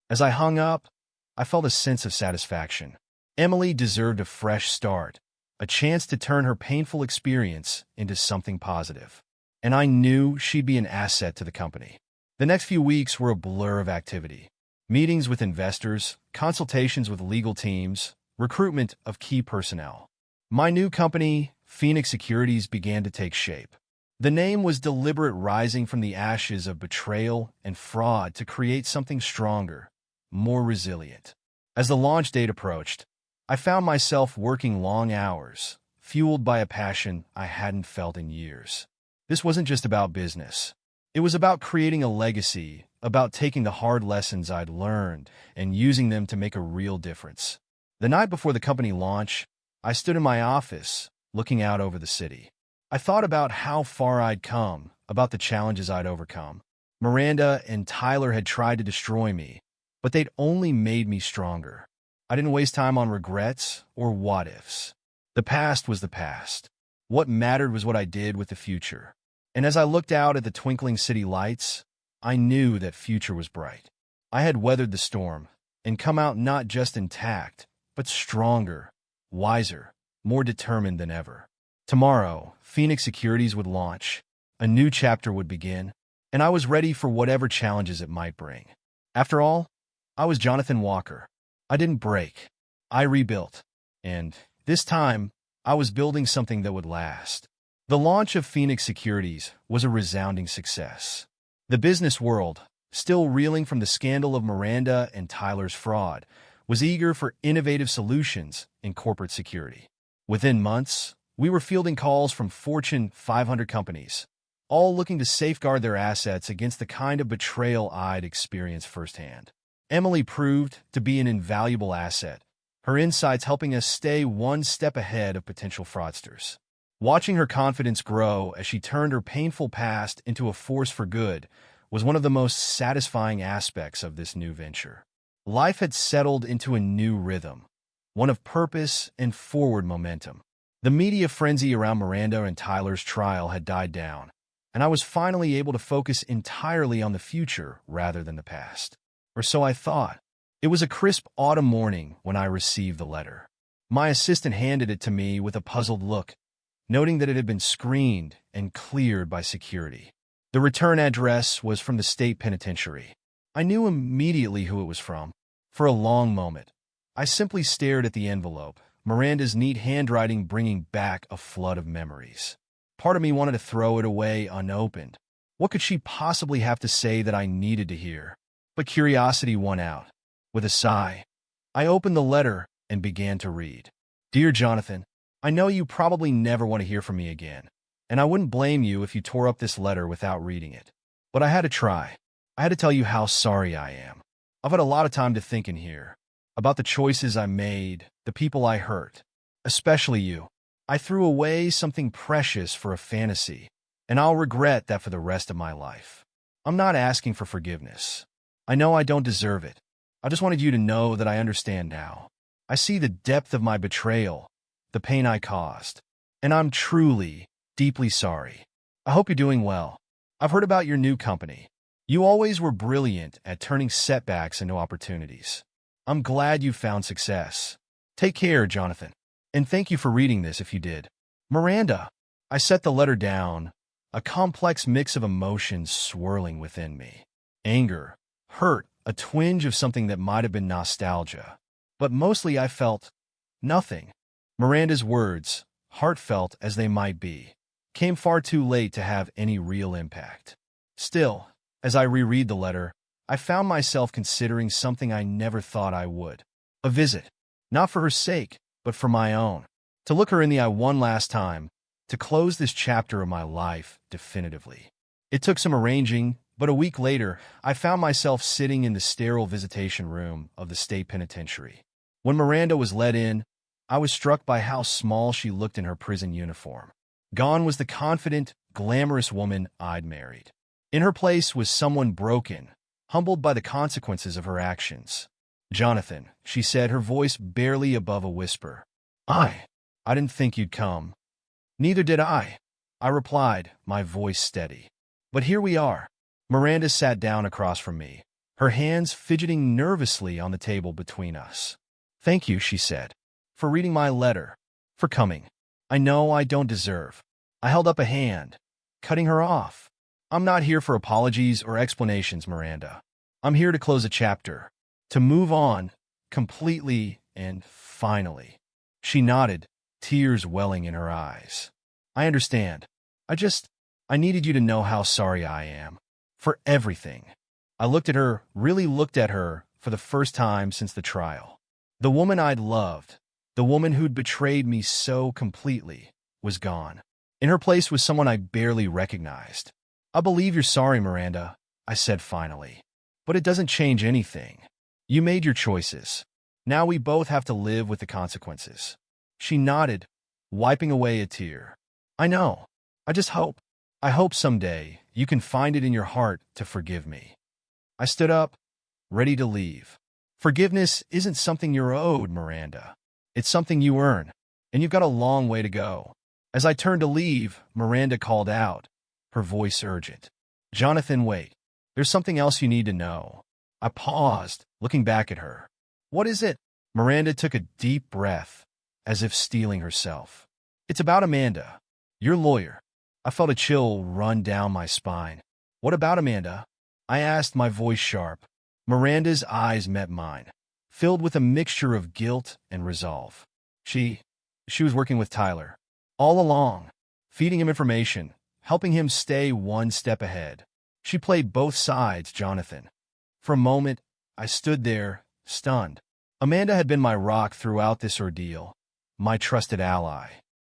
As I hung up, I felt a sense of satisfaction. Emily deserved a fresh start, a chance to turn her painful experience into something positive. And I knew she'd be an asset to the company. The next few weeks were a blur of activity. Meetings with investors, consultations with legal teams, recruitment of key personnel. My new company, Phoenix Securities, began to take shape. The name was deliberate, rising from the ashes of betrayal and fraud to create something stronger, more resilient. As the launch date approached, I found myself working long hours, fueled by a passion I hadn't felt in years. This wasn't just about business. It was about creating a legacy, about taking the hard lessons I'd learned and using them to make a real difference. The night before the company launch, I stood in my office, looking out over the city. I thought about how far I'd come, about the challenges I'd overcome. Miranda and Tyler had tried to destroy me, but they'd only made me stronger. I didn't waste time on regrets or what-ifs. The past was the past. What mattered was what I did with the future. And as I looked out at the twinkling city lights, I knew that future was bright. I had weathered the storm and come out not just intact, but stronger, wiser, more determined than ever. Tomorrow, Phoenix Securities would launch. A new chapter would begin, and I was ready for whatever challenges it might bring. After all, I was Jonathan Walker. I didn't break. I rebuilt. And this time, I was building something that would last. The launch of Phoenix Securities was a resounding success. The business world, still reeling from the scandal of Miranda and Tyler's fraud, was eager for innovative solutions in corporate security. Within months, we were fielding calls from Fortune 500 companies, all looking to safeguard their assets against the kind of betrayal I'd experienced firsthand. Emily proved to be an invaluable asset, her insights helping us stay one step ahead of potential fraudsters. Watching her confidence grow as she turned her painful past into a force for good was one of the most satisfying aspects of this new venture. Life had settled into a new rhythm, one of purpose and forward momentum. The media frenzy around Miranda and Tyler's trial had died down, and I was finally able to focus entirely on the future rather than the past. Or so I thought. It was a crisp autumn morning when I received the letter. My assistant handed it to me with a puzzled look, noting that it had been screened and cleared by security. The return address was from the state penitentiary. I knew immediately who it was from. For a long moment, I simply stared at the envelope, Miranda's neat handwriting bringing back a flood of memories. Part of me wanted to throw it away unopened. What could she possibly have to say that I needed to hear? But curiosity won out. With a sigh, I opened the letter and began to read. Dear Jonathan, I know you probably never want to hear from me again, and I wouldn't blame you if you tore up this letter without reading it. But I had to try. I had to tell you how sorry I am. I've had a lot of time to think in here, about the choices I made, the people I hurt, especially you. I threw away something precious for a fantasy, and I'll regret that for the rest of my life. I'm not asking for forgiveness. I know I don't deserve it. I just wanted you to know that I understand now. I see the depth of my betrayal, the pain I caused, and I'm truly, deeply sorry. I hope you're doing well. I've heard about your new company. You always were brilliant at turning setbacks into opportunities. I'm glad you found success. Take care, Jonathan. And thank you for reading this if you did. Miranda. I set the letter down, a complex mix of emotions swirling within me. Anger, hurt, a twinge of something that might have been nostalgia. But mostly I felt nothing. Miranda's words, heartfelt as they might be, came far too late to have any real impact. Still, as I reread the letter, I found myself considering something I never thought I would. A visit. Not for her sake, but for my own. To look her in the eye one last time, to close this chapter of my life definitively. It took some arranging, but a week later, I found myself sitting in the sterile visitation room of the state penitentiary. When Miranda was let in, I was struck by how small she looked in her prison uniform. Gone was the confident, glamorous woman I'd married. In her place was someone broken, humbled by the consequences of her actions. Jonathan, she said, her voice barely above a whisper. I didn't think you'd come. Neither did I replied, my voice steady. But here we are. Miranda sat down across from me, her hands fidgeting nervously on the table between us. Thank you, she said, for reading my letter, for coming. I know I don't deserve. I held up a hand, cutting her off. I'm not here for apologies or explanations, Miranda. I'm here to close a chapter, to move on, completely and finally. She nodded, tears welling in her eyes. I understand. I needed you to know how sorry I am. For everything. I looked at her, really looked at her, for the first time since the trial. The woman I'd loved, The woman who'd betrayed me so completely was gone. In her place was someone I barely recognized. "I believe you're sorry, Miranda," I said finally. "But it doesn't change anything. You made your choices. Now we both have to live with the consequences." She nodded, wiping away a tear. "I know. I hope someday you can find it in your heart to forgive me." I stood up, ready to leave. "Forgiveness isn't something you're owed, Miranda. It's something you earn, and you've got a long way to go." As I turned to leave, Miranda called out, her voice urgent. "Jonathan, wait. There's something else you need to know." I paused, looking back at her. "What is it?" Miranda took a deep breath, as if steeling herself. "It's about Amanda, your lawyer." I felt a chill run down my spine. "What about Amanda?" I asked, my voice sharp. Miranda's eyes met mine, filled with a mixture of guilt and resolve. She was working with Tyler. All along, feeding him information, helping him stay one step ahead. She played both sides, Jonathan. For a moment, I stood there, stunned. Amanda had been my rock throughout this ordeal, my trusted ally.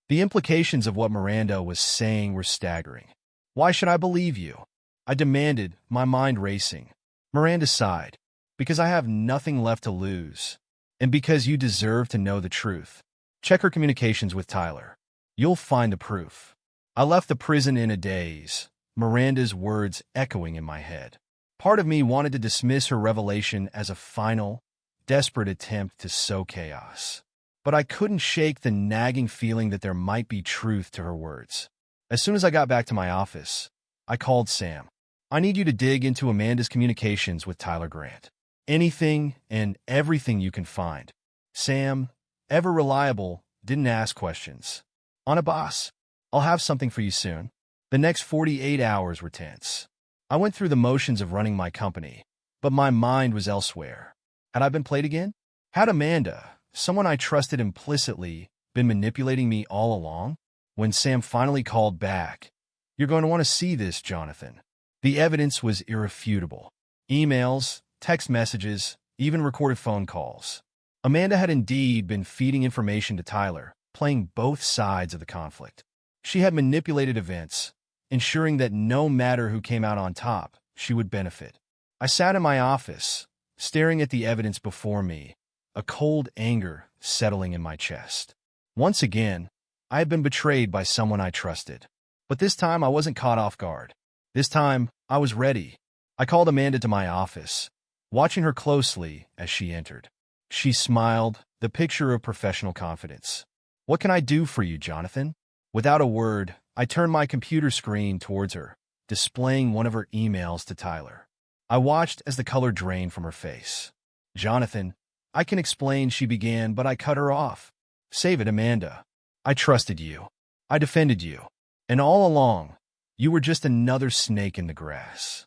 The implications of what Miranda was saying were staggering. "Why should I believe you?" I demanded, my mind racing. Miranda sighed. "Because I have nothing left to lose. And because you deserve to know the truth. Check her communications with Tyler. You'll find the proof." I left the prison in a daze, Miranda's words echoing in my head. Part of me wanted to dismiss her revelation as a final, desperate attempt to sow chaos. But I couldn't shake the nagging feeling that there might be truth to her words. As soon as I got back to my office, I called Sam. "I need you to dig into Amanda's communications with Tyler Grant. Anything and everything you can find." Sam, ever reliable, didn't ask questions. "On a boss. I'll have something for you soon." The next 48 hours were tense. I went through the motions of running my company, but my mind was elsewhere. Had I been played again? Had Amanda, someone I trusted implicitly, been manipulating me all along? When Sam finally called back, "You're going to want to see this, Jonathan." The evidence was irrefutable. Emails, text messages, even recorded phone calls. Amanda had indeed been feeding information to Tyler, playing both sides of the conflict. She had manipulated events, ensuring that no matter who came out on top, she would benefit. I sat in my office, staring at the evidence before me, a cold anger settling in my chest. Once again, I had been betrayed by someone I trusted. But this time I wasn't caught off guard. This time, I was ready. I called Amanda to my office, watching her closely as she entered. She smiled, the picture of professional confidence. "What can I do for you, Jonathan?" Without a word, I turned my computer screen towards her, displaying one of her emails to Tyler. I watched as the color drained from her face. "Jonathan, I can explain," she began, but I cut her off. "Save it, Amanda. I trusted you. I defended you. And all along, you were just another snake in the grass."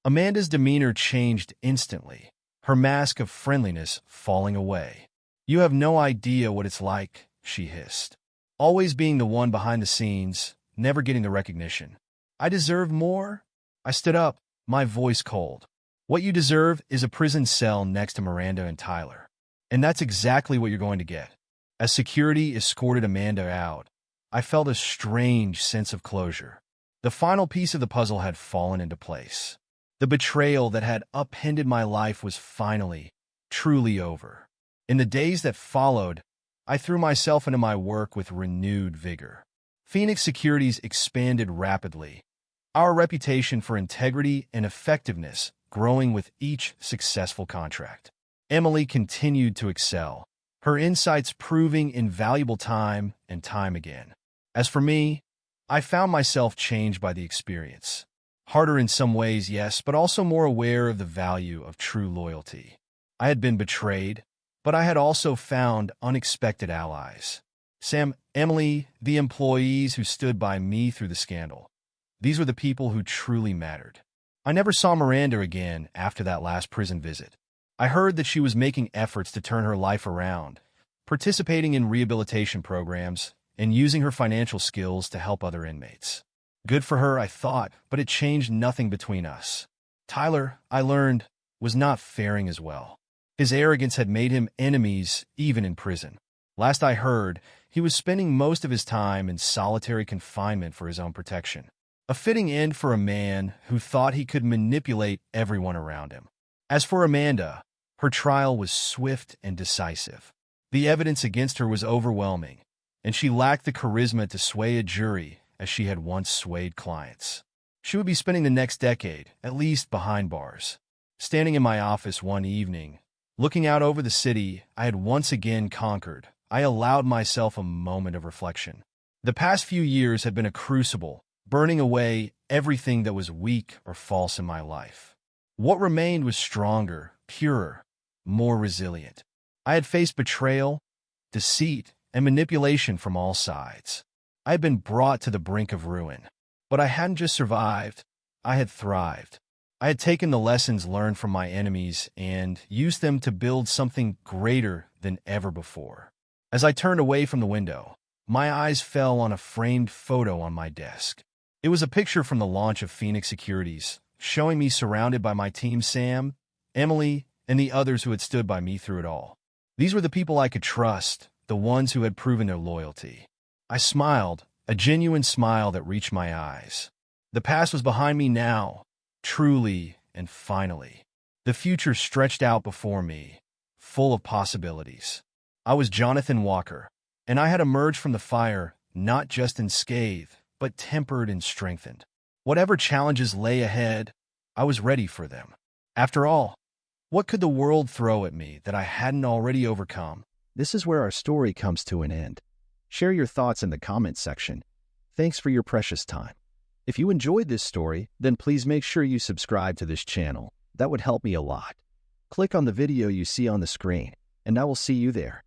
Amanda's demeanor changed instantly, her mask of friendliness falling away. "You have no idea what it's like," she hissed. "Always being the one behind the scenes, never getting the recognition. I deserve more?" I stood up, my voice cold. "What you deserve is a prison cell next to Miranda and Tyler. And that's exactly what you're going to get." As security escorted Amanda out, I felt a strange sense of closure. The final piece of the puzzle had fallen into place. The betrayal that had upended my life was finally, truly over. In the days that followed, I threw myself into my work with renewed vigor. Phoenix Securities expanded rapidly, our reputation for integrity and effectiveness growing with each successful contract. Emily continued to excel, her insights proving invaluable time and time again. As for me, I found myself changed by the experience. Harder in some ways, yes, but also more aware of the value of true loyalty. I had been betrayed, but I had also found unexpected allies. Sam, Emily, the employees who stood by me through the scandal. These were the people who truly mattered. I never saw Miranda again after that last prison visit. I heard that she was making efforts to turn her life around, participating in rehabilitation programs, and using her financial skills to help other inmates. Good for her, I thought, but it changed nothing between us. Tyler, I learned, was not faring as well. His arrogance had made him enemies even in prison. Last I heard, he was spending most of his time in solitary confinement for his own protection. A fitting end for a man who thought he could manipulate everyone around him. As for Amanda, her trial was swift and decisive. The evidence against her was overwhelming, and she lacked the charisma to sway a jury as she had once swayed clients. She would be spending the next decade, at least, behind bars. Standing in my office one evening, looking out over the city I had once again conquered, I allowed myself a moment of reflection. The past few years had been a crucible, burning away everything that was weak or false in my life. What remained was stronger, purer, more resilient. I had faced betrayal, deceit, and manipulation from all sides. I had been brought to the brink of ruin. But I hadn't just survived, I had thrived. I had taken the lessons learned from my enemies and used them to build something greater than ever before. As I turned away from the window, my eyes fell on a framed photo on my desk. It was a picture from the launch of Phoenix Securities, showing me surrounded by my team: Sam, Emily, and the others who had stood by me through it all. These were the people I could trust, the ones who had proven their loyalty. I smiled, a genuine smile that reached my eyes. The past was behind me now, truly and finally. The future stretched out before me, full of possibilities. I was Jonathan Walker, and I had emerged from the fire not just unscathed, but tempered and strengthened. Whatever challenges lay ahead, I was ready for them. After all, what could the world throw at me that I hadn't already overcome? This is where our story comes to an end. Share your thoughts in the comments section. Thanks for your precious time. If you enjoyed this story, then please make sure you subscribe to this channel. That would help me a lot. Click on the video you see on the screen, and I will see you there.